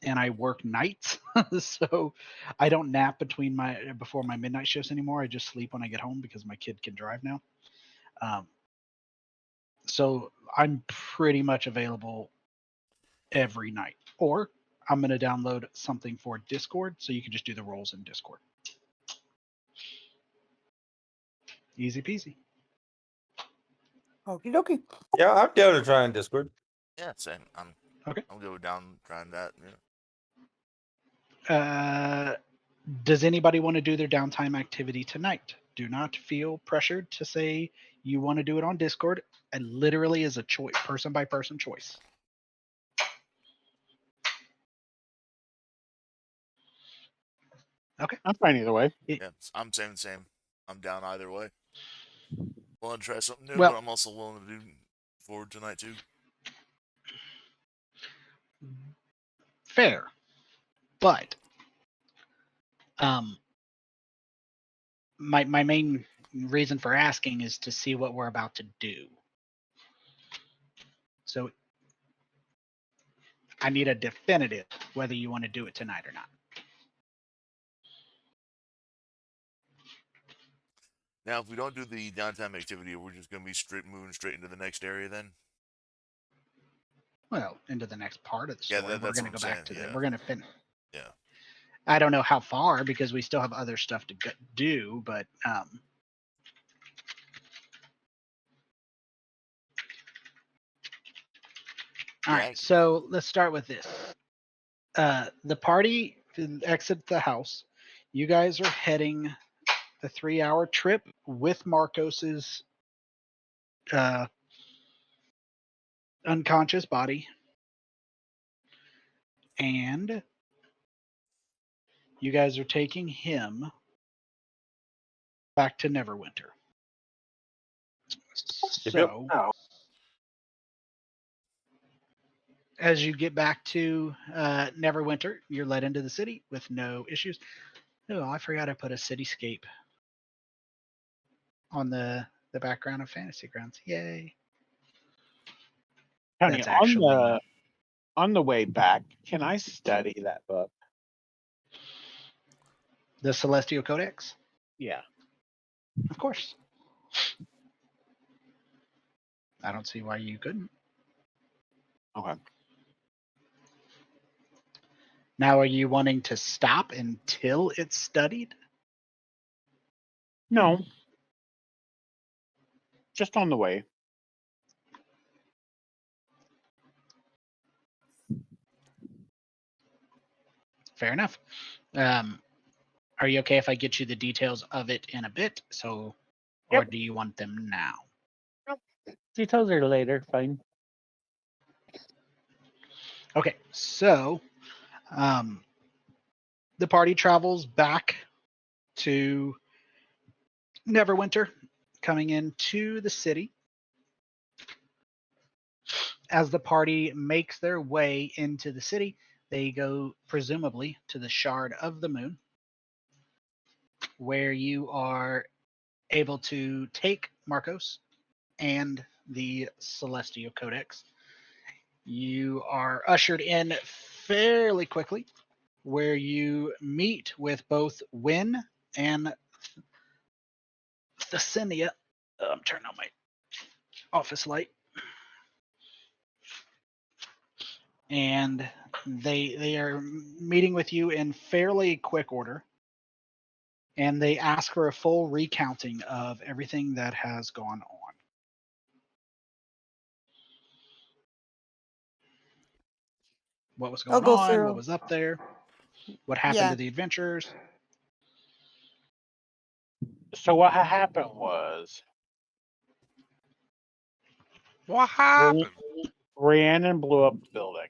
and I work nights, so I don't nap before my midnight shifts anymore. I just sleep when I get home because my kid can drive now. So I'm pretty much available every night. Or I'm going to download something for Discord, so you can just do the roles in Discord. Easy peasy. Okie dokie. Yeah, I'm down to try on Discord. Yeah, same. Okay. I'll go down trying that. Does anybody want to do their downtime activity tonight? Do not feel pressured to say you want to do it on Discord. It literally is a choice, person by person choice. Okay. I'm fine either way. Yeah, I'm same. I'm down either way. Willing to try something new, Well- but I'm also willing to do forward tonight too. Fair. But my main reason for asking is to see what we're about to do. So I need a definitive whether you want to do it tonight or not. Now, if we don't do the downtime activity, we're just going to be moving straight into the next area then? Well, into the next part of the Yeah, story. We're that's going to what go I'm back saying, to yeah. we're going to finish. Yeah. I don't know how far because we still have other stuff to do, but all right. So let's start with this. The party exits the house. You guys are heading the 3-hour trip with Marcos's unconscious body, and you guys are taking him back to Neverwinter. So, as you get back to Neverwinter, you're led into the city with no issues. Oh, I forgot I put a cityscape on the background of Fantasy Grounds. Yay! Tony, That's actually on the way back, can I study that book? the Celestial Codex. Yeah. Of course. I don't see why you couldn't. Okay. Now, are you wanting to stop until it's studied? No. Just on the way. Fair enough. Are you okay if I get you the details of it in a bit? So, or Yep. do you want them now? Details are later. Fine. Okay, so the party travels back to Neverwinter, coming into the city. As the party makes their way into the city, they go presumably to the Shard of the Moon, where you are able to take Marcos and the Celestial Codex. You are ushered in fairly quickly, where you meet with both Wynn and Thesinia. I'm turning on my office light. And they are meeting with you in fairly quick order. And they ask for a full recounting of everything that has gone on. What was I'll going go on? What through. was up there? What happened Yeah. to the adventurers? So what happened was What happened? Rhiannon blew up the building.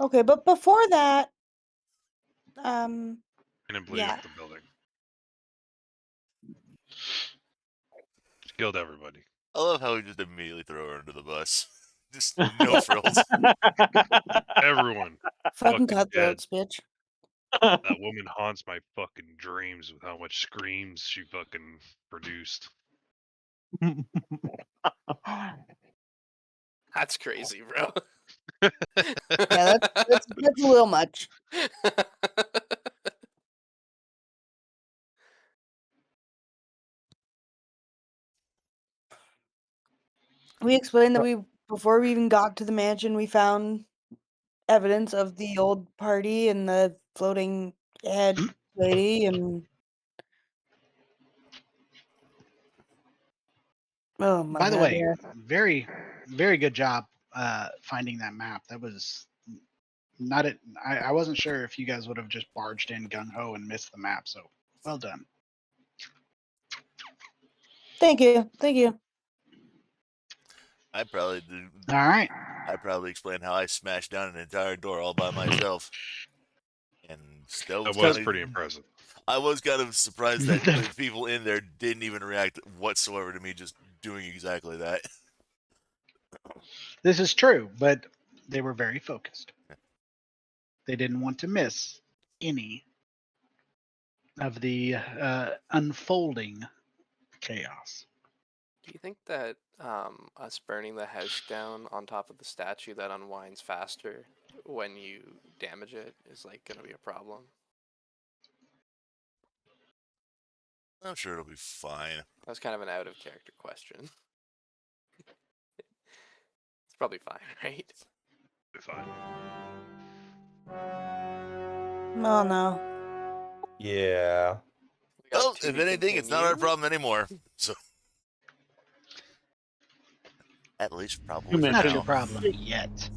Okay, but before that, And it blew yeah. up the building. She killed everybody. I love how we just immediately throw her under the bus. Just no frills. Everyone. Fucking Fucking dead. cutthroats, bitch. That woman haunts my fucking dreams with how much screams she fucking produced. That's crazy, bro. Yeah, that's a little much. We explained that before we even got to the mansion, we found evidence of the old party and the floating head lady and oh my By the god, way, yeah. very, very good job finding that map. That was not it. I wasn't sure if you guys would have just barged in gung ho and missed the map. So well done. Thank you. Thank you. I probably did. All right. I probably explained how I smashed down an entire door all by myself, and still That was was kind pretty of. impressive. I was kind of surprised that the people in there didn't even react whatsoever to me just doing exactly that. This is true, but they were very focused. They didn't want to miss any of the unfolding chaos. Do you think that us burning the house down on top of the statue that unwinds faster when you damage it is like going to be a problem? I'm sure it'll be fine. That was kind of an out of character question. It's probably fine, right? Fine. Oh no. Yeah. We got Well, to if be anything, it's not our continued. problem anymore. So, at least Two probably for Not your now. problem yet.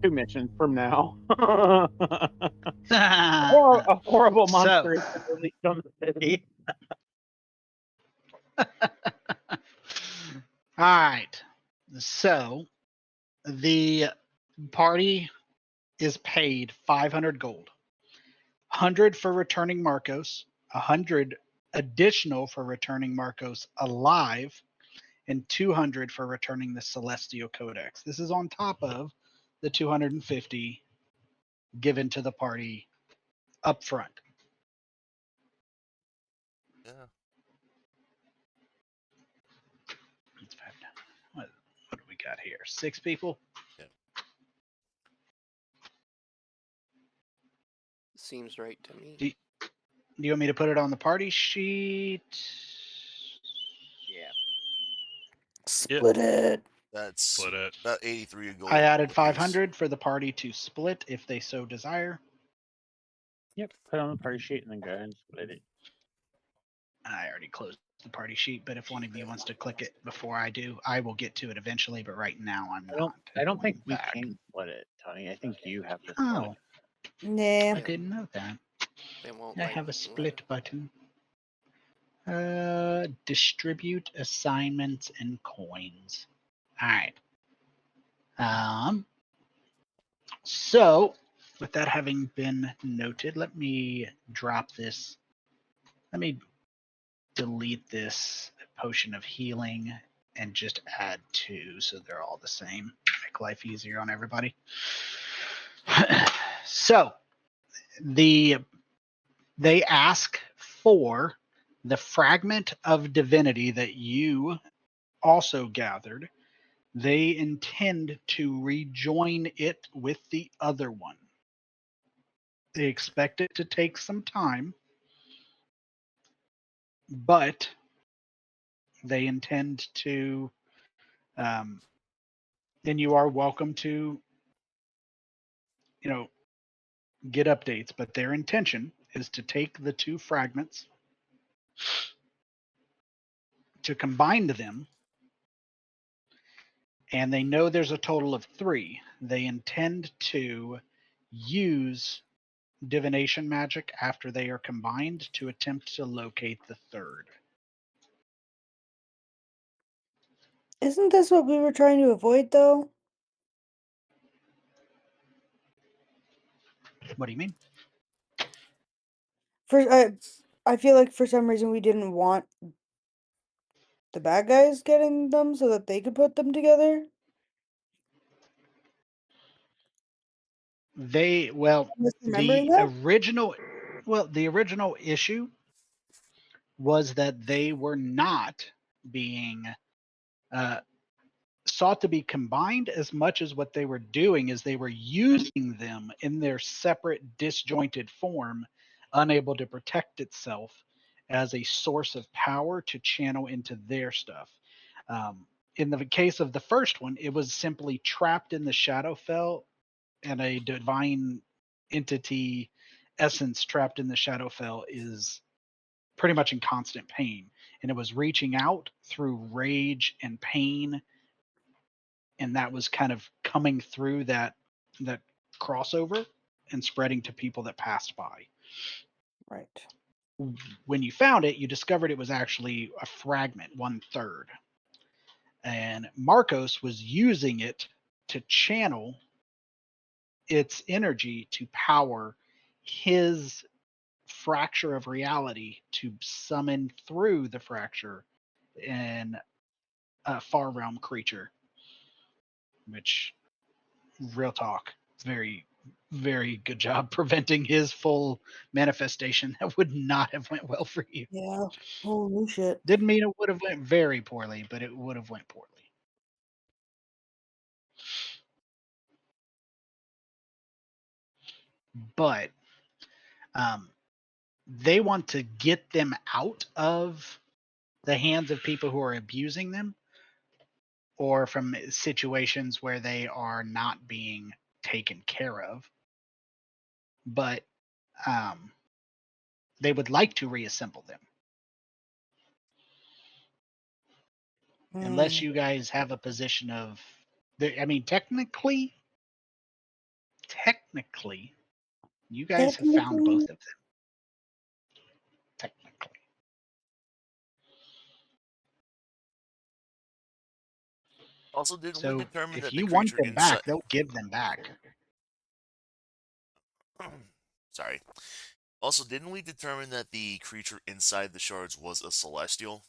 2 missions from now. A horrible monster So, has been released on the city. all right. So, The party is paid 500 gold, 100 for returning Marcos, 100 additional for returning Marcos alive, and 200 for returning the Celestial Codex. This is on top of the 250 given to the party up front. Yeah. What do we got here? 6 people? Seems right to me. Do you want me to put it on the party sheet? Yeah. Split it. That's Split it. about 83 gold. I added apiece. 500 for the party to split if they so desire. Yep. Put it on the party sheet and then go ahead and split it. I already closed the party sheet, but if one of you wants to click it before I do, I will get to it eventually, but right now I'm not. I don't think we back. can split it, Tony. I think you have to split Oh, Nah. I didn't know that. They won't I let have a you- split button. Distribute assignments and coins. All right. So with that having been noted, let me drop this. Let me delete this potion of healing and just add 2 so they're all the same. Make life easier on everybody. So they ask for the fragment of divinity that you also gathered. They intend to rejoin it with the other one. They expect it to take some time, but they intend to. Then you are welcome to, get updates. But their intention is to take the 2 fragments, to combine them, and they know there's a total of 3. They intend to use divination magic after they are combined to attempt to locate the 3rd. Isn't this what we were trying to avoid, though? What do you mean? I feel like for some reason we didn't want the bad guys getting them so that they could put them together. Well, Misremembering that? the original issue was that they were not being sought to be combined as much as what they were doing is they were using them in their separate disjointed form, unable to protect itself as a source of power to channel into their stuff. In the case of the first one, it was simply trapped in the Shadowfell, and a divine entity essence trapped in the Shadowfell is pretty much in constant pain. And it was reaching out through rage and pain, and that was kind of coming through that crossover and spreading to people that passed by. Right. When you found it, you discovered it was actually a fragment, 1/3. And Marcos was using it to channel its energy to power his fracture of reality to summon through the fracture in a far realm creature, which, real talk, very, very good job preventing his full manifestation. That would not have went well for you. Yeah. Holy shit. Didn't mean it would have went very poorly, but it would have went poorly. But they want to get them out of the hands of people who are abusing them, or from situations where they are not being taken care of. But they would like to reassemble them. Unless you guys have a position of, I mean, technically, you guys have found both of them. Technically. Also, didn't we So determine if that the you want creature them inside? back, they'll give them back. Sorry. Also, didn't we determine that the creature inside the shards was a celestial?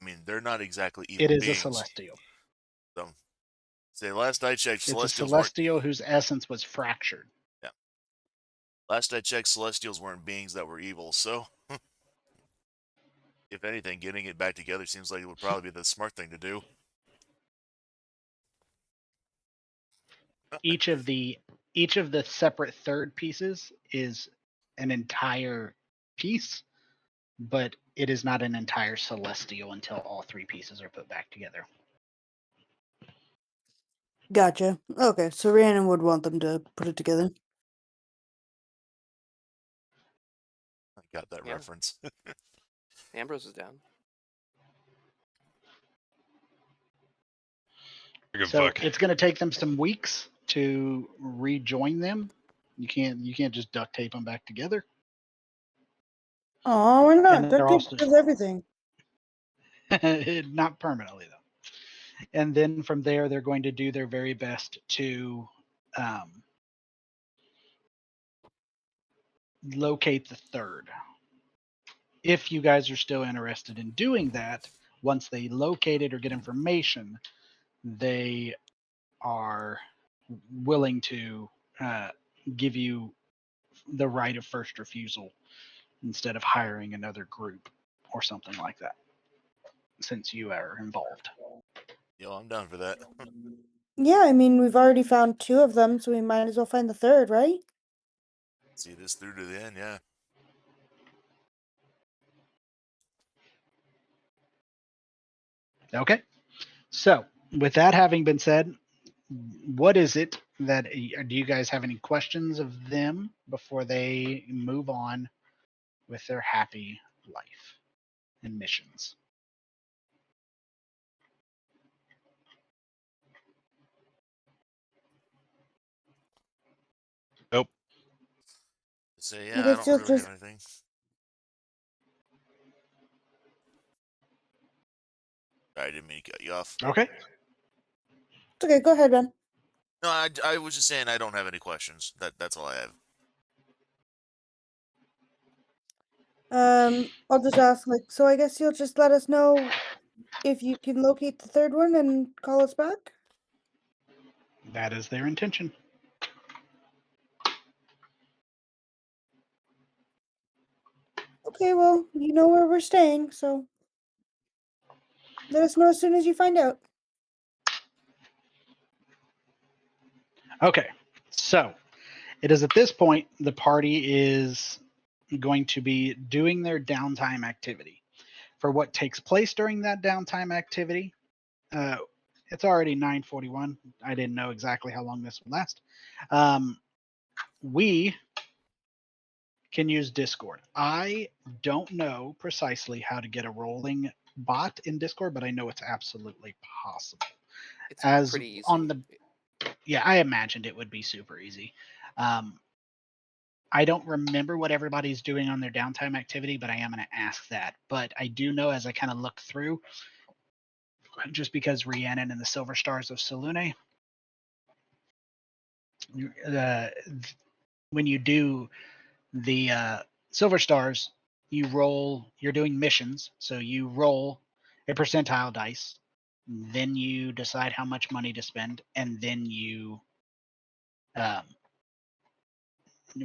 I mean, they're not exactly It evil is a beings. celestial. So, say last I checked, It's a celestials weren't. celestial whose essence was fractured. Yeah. Last I checked, celestials weren't beings that were evil. So, if anything, getting it back together seems like it would probably be the smart thing to do. Each of the separate third pieces is an entire piece, but it is not an entire celestial until all three pieces are put back together. Gotcha. Okay, so Rhiannon would want them to put it together. I got that Yeah. reference. Ambrose is down. Good So fuck. it's going to take them some weeks to rejoin them. You can't just duct tape them back together. Oh, why not? And they're Duct tape also does everything. not permanently though. And then from there, they're going to do their very best to locate the third. If you guys are still interested in doing that, once they locate it or get information, they are willing to give you the right of first refusal instead of hiring another group or something like that, since you are involved. Yo, I'm down for that. Yeah, I mean, we've already found 2 of them, so we might as well find the third, right? See this through to the end, yeah. Okay. So, with that having been said, what is it that do you guys have any questions of them before they move on with their happy life and missions? Nope. Say, I yeah, I guess don't you'll really have just. anything. Sorry, I didn't mean to cut you off. Okay. It's okay, go ahead, Ben. No, I was just saying I don't have any questions. That's all I have. I'll just ask, like, so I guess you'll just let us know if you can locate the third one and call us back? That is their intention. Okay, well, you know where we're staying, so let us know as soon as you find out. Okay. So, it is at this point the party is going to be doing their downtime activity. For what takes place during that downtime activity, uh, it's already 9:41. I didn't know exactly how long this would last. We can use Discord. I don't know precisely how to get a rolling bot in Discord, but I know it's absolutely possible. It's As pretty easy. on the Yeah, I imagined it would be super easy. I don't remember what everybody's doing on their downtime activity, but I am going to ask that. But I do know as I kind of look through, just because Rhiannon and the Silver Stars of Selune, uh, when you do the Silver Stars, you're doing missions. So you roll a percentile dice, then you decide how much money to spend, and then you um,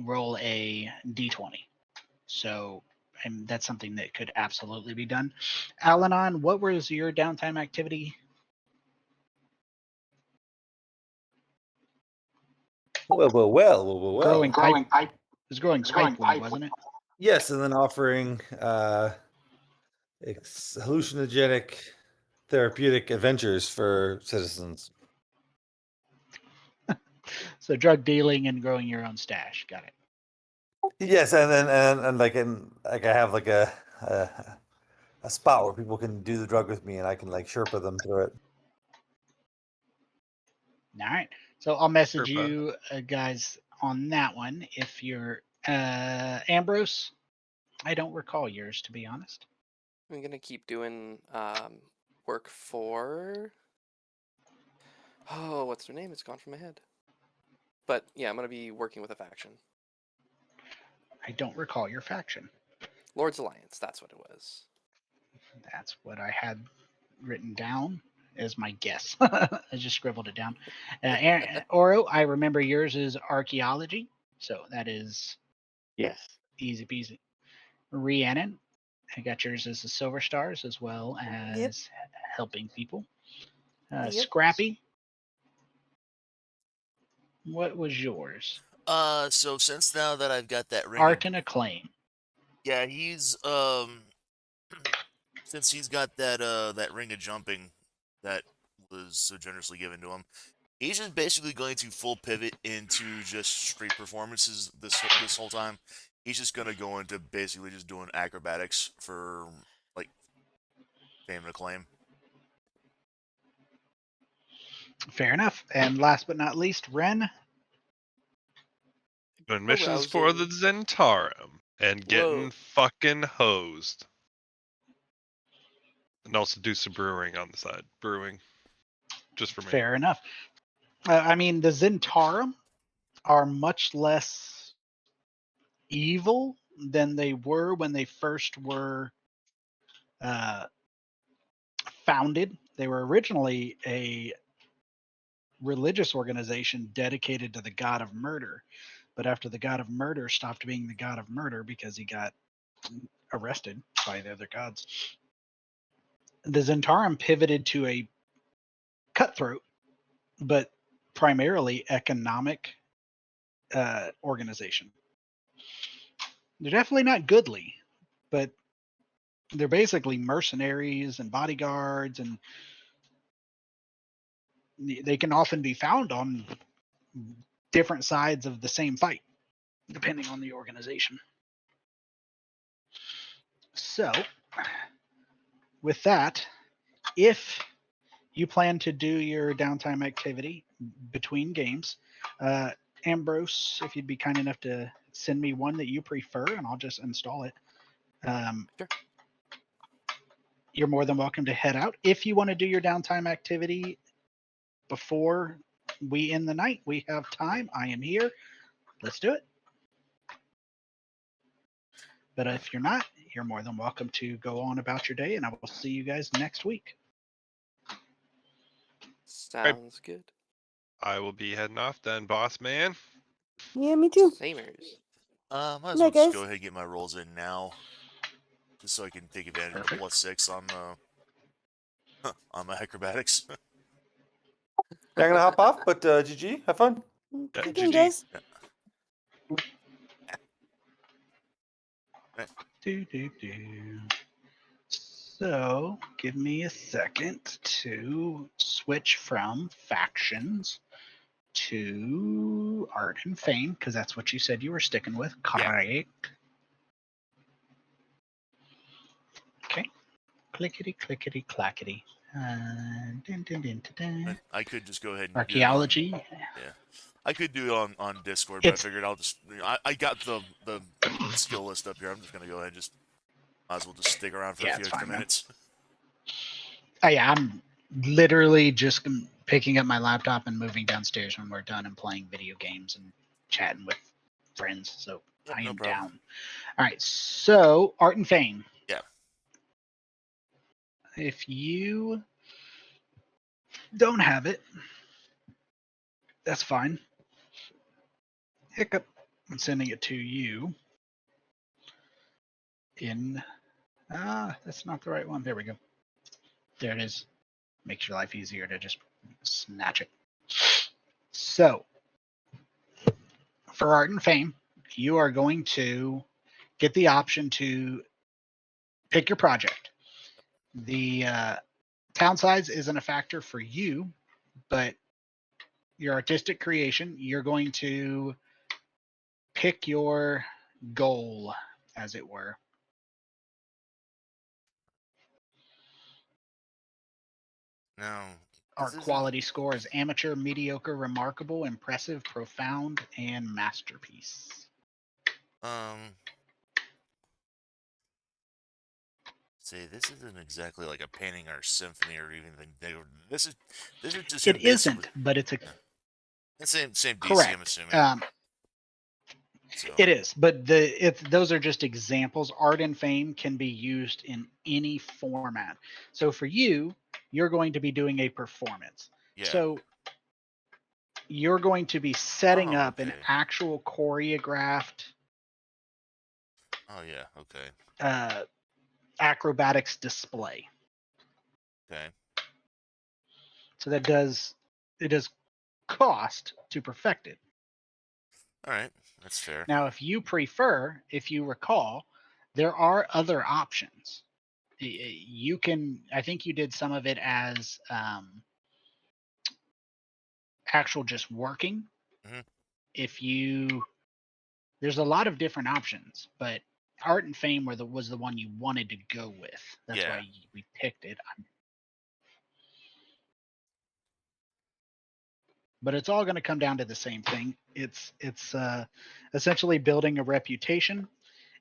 roll a d20. So and that's something that could absolutely be done. Alanon, what was your downtime activity? Well. Growing pipe. It was growing pipe weed, wasn't it? Yes, and then offering hallucinogenic therapeutic adventures for citizens. So drug dealing and growing your own stash. Got it. Yes, and then I have like a spot where people can do the drug with me, and I can like Sherpa them through it. All right. So I'll message Sure, bud. you guys on that one. If you're Ambrose, I don't recall yours to be honest. I'm gonna keep doing work 4. Oh, what's their name? It's gone from my head. But yeah, I'm gonna be working with a faction. I don't recall your faction. Lord's Alliance. That's what it was. That's what I had written down as my guess. I just scribbled it down. Oro, I remember yours is archaeology, so that is Yes. easy peasy. Rhiannon, I got yours as the Silver Stars as well as Yep. helping people. Yep. Scrappy, what was yours? So since now that I've got that ring, Art and acclaim. yeah, he's since he's got that ring of jumping that was so generously given to him, he's just basically going to full pivot into just straight performances this whole time. He's just gonna go into basically just doing acrobatics for like fame and acclaim. Fair enough. And last but not least, Ren. Doing missions for the Zentarum and getting Whoa. fucking hosed. And also do some brewing on the side. Brewing. Just for me. Fair enough. I mean, the Zentarum are much less evil than they were when they first were founded. They were originally a religious organization dedicated to the god of murder. But after the god of murder stopped being the god of murder because he got arrested by the other gods, the Zentarum pivoted to a cutthroat, but primarily economic organization. They're definitely not goodly, but they're basically mercenaries and bodyguards, and they can often be found on different sides of the same fight, depending on the organization. So, with that, if you plan to do your downtime activity between games, Ambrose, if you'd be kind enough to send me one that you prefer, and I'll just install it. Sure. You're more than welcome to head out. If you want to do your downtime activity before we end the night, we have time. I am here. Let's do it. But if you're not, you're more than welcome to go on about your day, and I will see you guys next week. Sounds good. I will be heading off then, boss man. Yeah, me too. Samers. Might as Yeah, well just guys. go ahead and get my rolls in now, just so I can take advantage of the Perfect. +6 on the on my acrobatics. Yeah, I'm gonna hop off, but GG, have fun. Yeah, Good game, GG. guys. Do, do, do. So, give me a second to switch from factions to art and fame, because that's what you said you were sticking with. Yeah. Correct. Okay. Clickety, clickety, clackety. Dun, dun, dun, dun, dun. I could just go ahead and Archaeology. do it on, yeah. I could do it on Discord, but I It's figured I'll just I got the skill list up here. I'm just gonna go ahead and just might as well just stick around for a yeah, few it's extra fine, man. minutes. Yeah, I'm literally just picking up my laptop and moving downstairs when we're done and playing video games and chatting with friends. So Yep, I no am problem. down. All right. So art and fame. Yeah. If you don't have it, that's fine. Hiccup. I'm sending it to you. That's not the right one. There we go. There it is. Makes your life easier to just snatch it. So, for art and fame, you are going to get the option to pick your project. The town size isn't a factor for you, but your artistic creation, you're going to pick your goal, as it were. Now Our this isn't quality score is amateur, mediocre, remarkable, impressive, profound, and masterpiece. Say this isn't exactly like a painting or symphony or even this is just him It basically. isn't, but it's a Yeah. The same DC, I'm correct. assuming. So It is, but those are just examples. Art and fame can be used in any format. So for you, you're going to be doing a performance. yeah. So you're going to be setting Oh, up an okay. actual choreographed Oh yeah, okay. uh, acrobatics display. Okay. So that does cost to perfect it. All right. That's fair. Now, if you recall, there are other options. You can, I think you did some of it as actual just working. Hmm. If you, there's a lot of different options, but art and fame was the one you wanted to go with. That's Yeah. why we picked it. But it's all going to come down to the same thing. It's essentially building a reputation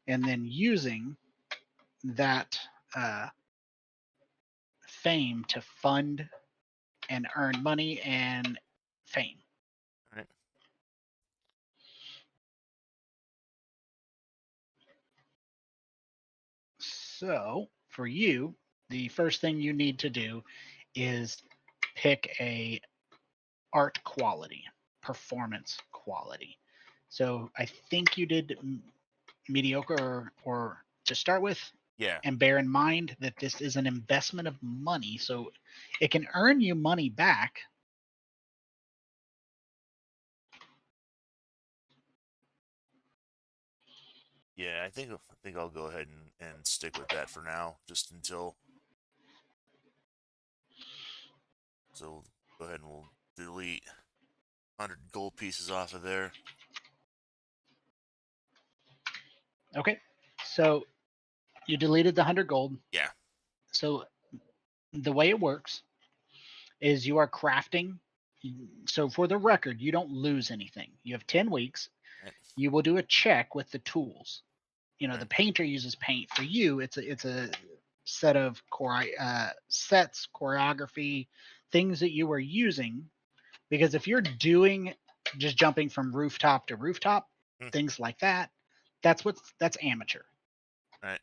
and then using that uh, fame to fund and earn money and fame. All right. So for you, the first thing you need to do is pick a art quality, performance quality. So I think you did mediocre or to start with, Yeah. and bear in mind that this is an investment of money, so it can earn you money back. Yeah. I think I'll go ahead and stick with that for now, just until. So go ahead and we'll delete 100 gold pieces off of there. Okay, so you deleted the 100 gold. Yeah. So the way it works is you are crafting. So for the record, you don't lose anything. You have 10 weeks. Right. You will do a check with the tools. The Right. painter uses paint. For you, it's a set of sets, choreography, things that you are using. Because if you're doing just jumping from rooftop to rooftop, Hmm. things like that, that's amateur. Right.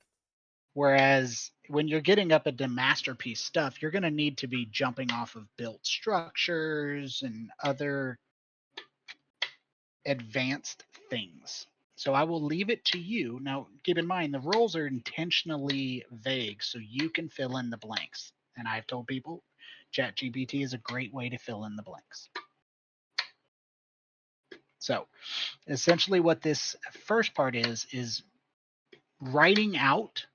Whereas when you're getting up into masterpiece stuff, you're going to need to be jumping off of built structures and other advanced things. So I will leave it to you. Now, keep in mind, the rules are intentionally vague, so you can fill in the blanks. And I've told people ChatGPT is a great way to fill in the blanks. So essentially, what this first part is writing out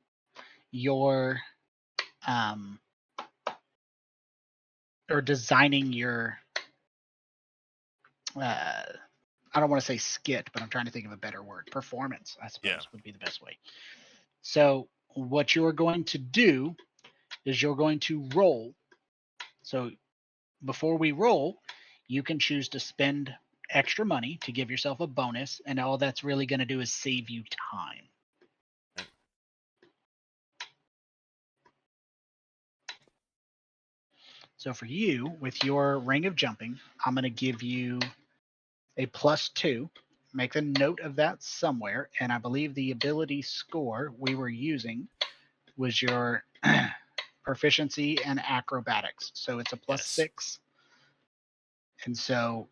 your or designing your uh, I don't want to say skit, but I'm trying to think of a better word. Performance, I Yeah. suppose, would be the best way. So what you're going to do is you're going to roll. So before we roll, you can choose to spend extra money to give yourself a bonus, and all that's really going to do is save you time. Right. So for you, with your ring of jumping, I'm going to give you a +2. Make a note of that somewhere. And I believe the ability score we were using was your proficiency and acrobatics. So it's a Yes. +6. And so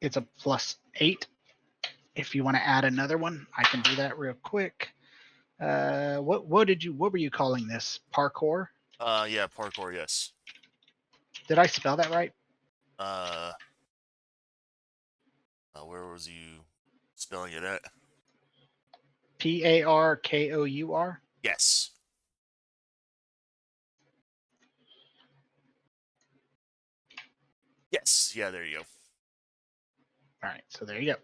it's a +8. If you want to add another one, I can do that real quick. What were you calling this? Parkour? Yeah. Parkour. Yes. Did I spell that right? Uh. Where was you spelling it at? Parkour. Yes. Yes. Yeah. There you go. All right, so there you go.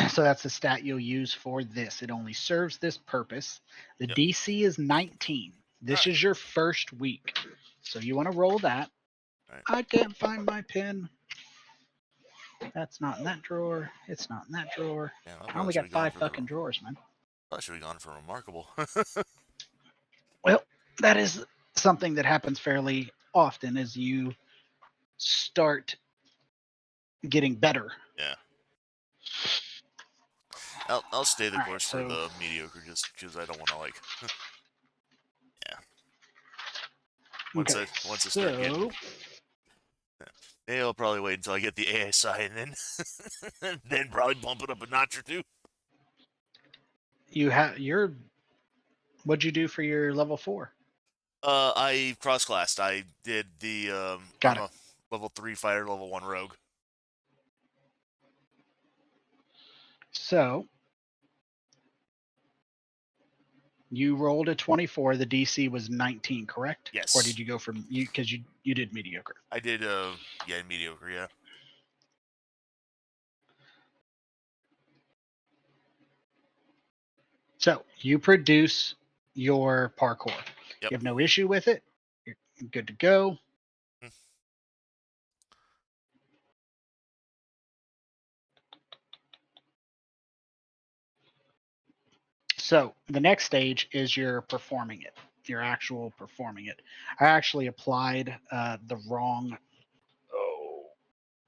So that's the stat you'll use for this. It only serves this purpose. The Yep. DC is 19. This Alright. is your first week. So you want to roll that. Alright. I can't find my pen. That's not in that drawer. It's not in that drawer. Damn, I I probably only should got have gone 5 for the. fucking drawers, man. Probably should have gone for remarkable. Well, that is something that happens fairly often as you start getting better. Yeah. I'll stay the All right, course for so the mediocre just because I don't want to like. Yeah. okay, Once I start getting, so maybe I'll probably wait until I get the ASI and then probably bump it up a notch or two. you have your what'd you do for your level 4? I cross classed. I did the Got I'm it. a level 3 fighter, level 1 rogue. So you rolled a 24. The DC was 19, correct? Or did Yes, you go from you because you did mediocre? I did. Yeah, mediocre. Yeah. So you produce your parkour. Yep. You have no issue with it. You're good to go. Hmm. So the next stage is your performing it. Your actual performing it. I actually applied the wrong. Oh,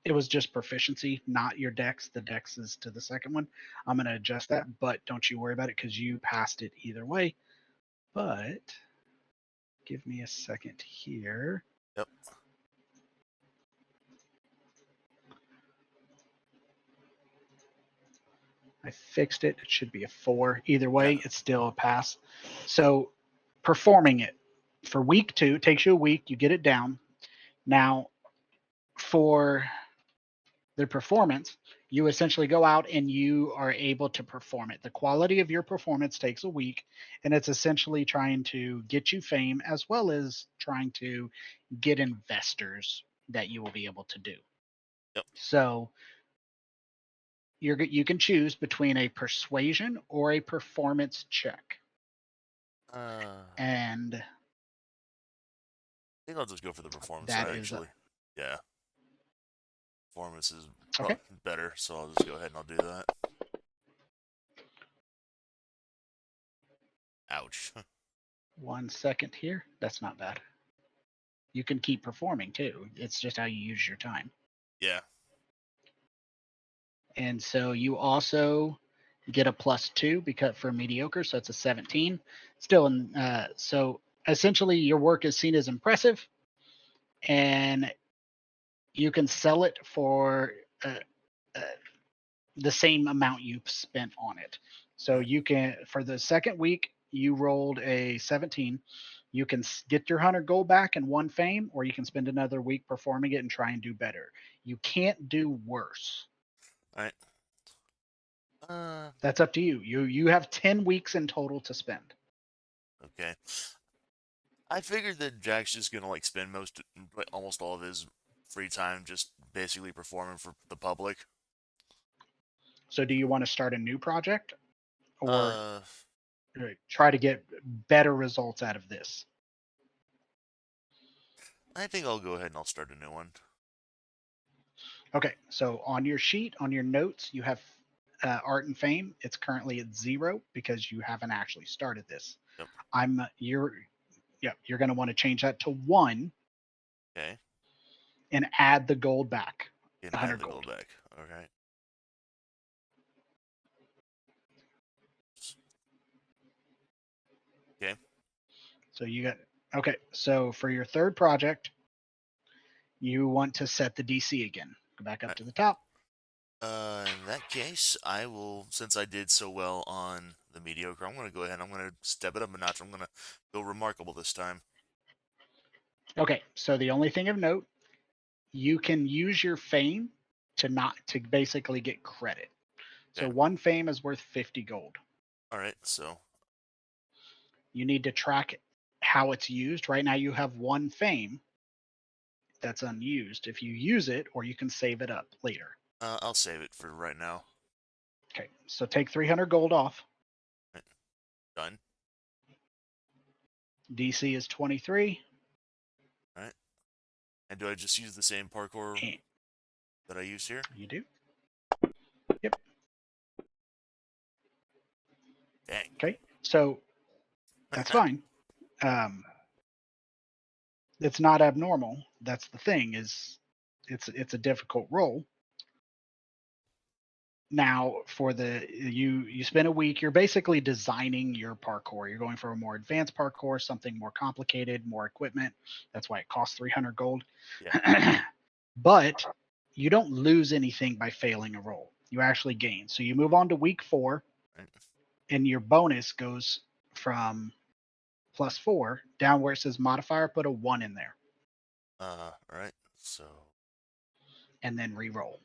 it was just proficiency, not your dex. The dex is to the second one. I'm going to adjust that, but don't you worry about it because you passed it either way. But give me a second here. Yep. I fixed it. It should be a 4. Either Yeah. way, it's still a pass. So performing it for week 2 takes you a week. You get it down. Now for the performance, you essentially go out and you are able to perform it. The quality of your performance takes a week, and it's essentially trying to get you fame as well as trying to get investors that you will be able to do. Yep. So you can choose between a persuasion or a performance check. I And think I'll just go for the performance that side is actually. Yeah. Performance is okay. better, so I'll just go ahead and I'll do that. Ouch. 1 second here. That's not bad. You can keep performing too. It's just how you use your time. Yeah. And so you also get a +2 because for mediocre, so it's a 17. Still, so essentially your work is seen as impressive, and you can sell it for uh, uh, the same amount you spent on it. So Right. you can, for the second week, you rolled a 17. You can get your 100 gold back in 1 fame, or you can spend another week performing it and try and do better. You can't do worse. All right. That's up to you. You have 10 weeks in total to spend. Okay. I figured that Jack's just gonna like spend almost all of his free time just basically performing for the public. So do you want to start a new project or Uh, try to get better results out of this? I think I'll go ahead and I'll start a new one. Okay, so on your sheet, on your notes, you have art and fame. It's currently at 0 because you haven't actually started this. Yep. You're going to want to change that to 1 Okay. and add the gold back. And add 100 the gold gold. back. Okay. Okay. So you got okay. So for your third project, you want to set the DC again. Go back up to the top. In that case, I will, since I did so well on the mediocre, I'm going to go ahead and I'm going to step it up a notch. I'm going to go remarkable this time. Okay, so the only thing of note, you can use your fame to basically get credit. So Okay. 1 fame is worth 50 gold. All right. So, You need to track how it's used. Right now you have 1 fame that's unused. If you use it, or you can save it up later. I'll save it for right now. Okay, so take 300 gold off. Right. Done. DC is 23. All right. And do I just use the same parkour And that I used here? you do. Yep. Dang. Okay, so that's fine. It's not abnormal. That's the thing, is it's a difficult roll. Now for you spend a week, you're basically designing your parkour. You're going for a more advanced parkour, something more complicated, more equipment. That's why it costs 300 gold. Yeah. But you don't lose anything by failing a roll. You actually gain. So you move on to week 4, Right. and your bonus goes from +4 down where it says modifier, put a 1 in there, Right. So and then re-roll,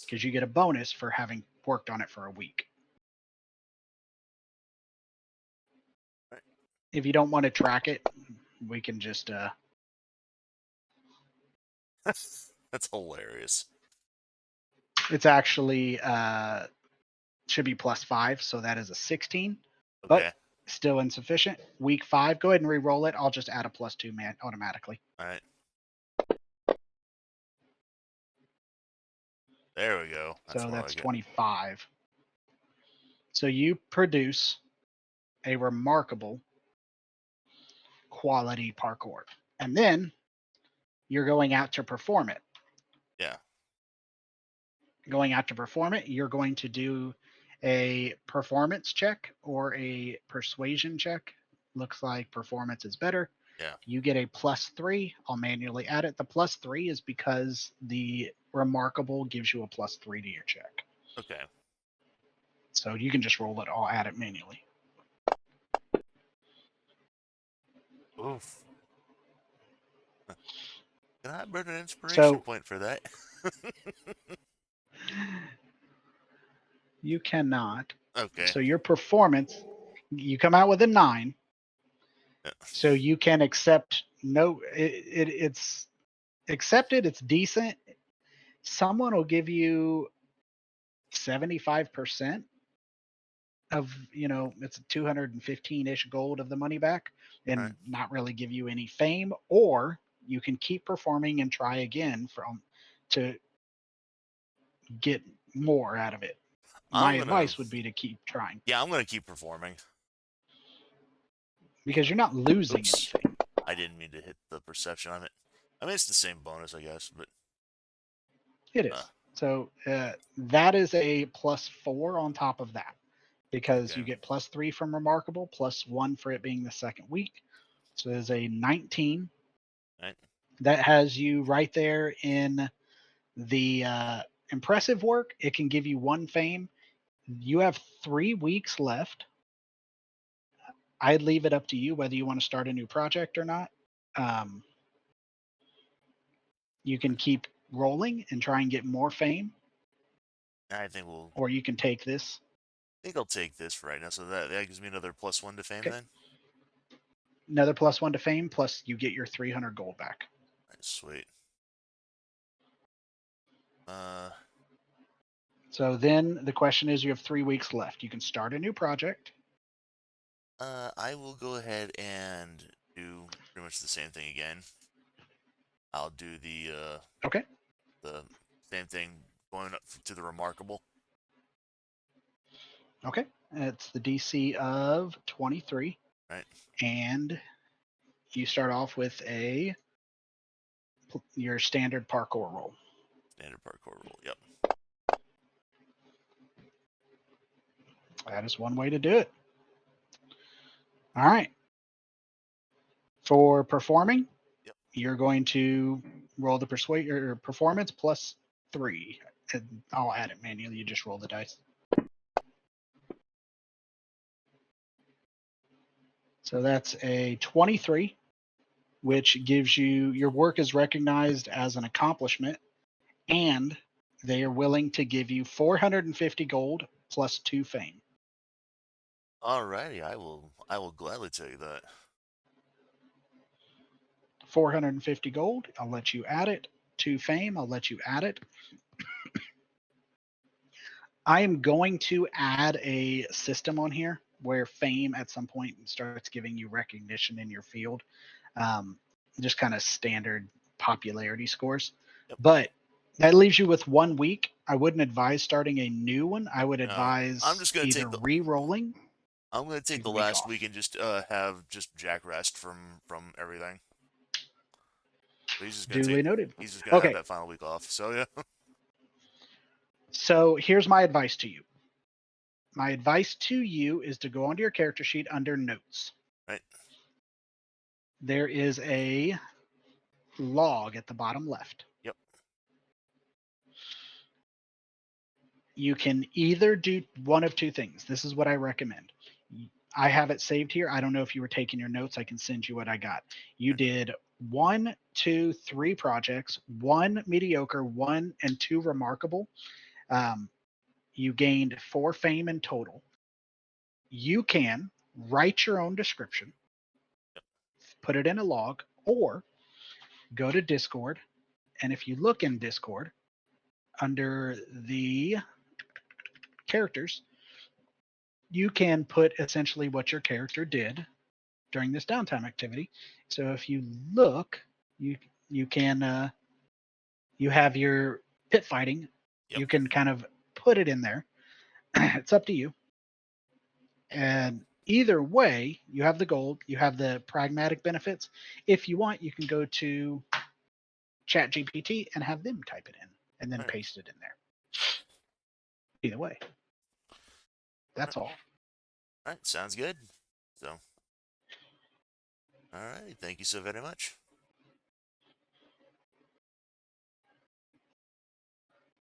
because you get a bonus for having worked on it for a week. Right. If you don't want to track it, we can just that's hilarious. it's actually should be +5, so that is a 16, Okay. but still insufficient. Week 5, go ahead and re-roll it. I'll just add a +2 man automatically. All right. There we go. That's So more that's like it. 25. So you produce a remarkable quality parkour, and then you're going out to perform it. Yeah. Going out to perform it, you're going to do a performance check or a persuasion check. Looks like performance is better. Yeah. You get a +3. I'll manually add it. The +3 is because the remarkable gives you a +3 to your check. Okay. So you can just roll it. I'll add it manually. Oof. Can I burn an inspiration So point for that? you cannot. Okay. So your performance, you come out with a 9. Yeah. So you can accept it's accepted. It's decent. Someone will give you 75% of, it's 215-ish gold of the money back, and Right. not really give you any fame, or you can keep performing and try again to get more out of it. My I'm gonna. advice would be to keep trying, Yeah, I'm gonna keep performing. because you're not losing Oops. anything. I didn't mean to hit the perception on it. I mean, it's the same bonus, I guess, but It is. So that is a +4 on top of that, because okay. you get +3 from remarkable, +1 for it being the second week. So there's a 19. Right. That has you right there in the impressive work. It can give you 1 fame. You have 3 weeks left. I'd leave it up to you whether you want to start a new project or not. Um, you can keep rolling and try and get more fame, I think we'll. or you can take this. I think I'll take this for right now. So that gives me another +1 to fame Okay. then. Another +1 to fame, plus you get your 300 gold back. Right, sweet. So then the question is, you have 3 weeks left. You can start a new project. I will go ahead and do pretty much the same thing again. I'll do Okay. the same thing going up to the remarkable. Okay. It's the DC of 23. Right. And you start off with your standard parkour roll. Standard parkour roll. Yep. That is one way to do it. All right. For performing, Yep. you're going to roll the persuade or performance +3. And I'll add it manually. You just roll the dice. So that's a 23, which gives you your work is recognized as an accomplishment, and they are willing to give you 450 gold +2 fame. Alrighty, I will gladly take that. 450 gold. I'll let you add it. 2 fame. I'll let you add it. I am going to add a system on here where fame at some point starts giving you recognition in your field. Um, just kind of standard popularity scores. Yep. But that leaves you with 1 week. I wouldn't advise starting a new one. I would No, I'm advise just gonna either take the. re-rolling. I'm gonna take Take the the week last off. week and just have just Jack rest from everything. So he's just gonna Duly noted. He's just gonna have Okay, that final week off. So yeah. so here's my advice to you. My advice to you is to go onto your character sheet under notes. Right. There is a log at the bottom left. Yep. You can either do one of two things. This is what I recommend. I have it saved here. I don't know if you were taking your notes. I can send you what I got. You did 1, 2, 3 projects, 1 mediocre, 1 and 2 remarkable. You gained 4 fame in total. You can write your own description, put it in a log, or go to Discord. And if you look in Discord under the characters, you can put essentially what your character did during this downtime activity. So if you look, you can you have your pit fighting. Yep. You can kind of put it in there. It's up to you. And either way, you have the gold, you have the pragmatic benefits. If you want, you can go to Chat GPT and have them type it in and then Right. paste it in there. Either way. That's all. All right, sounds good. So, all right, thank you so very much.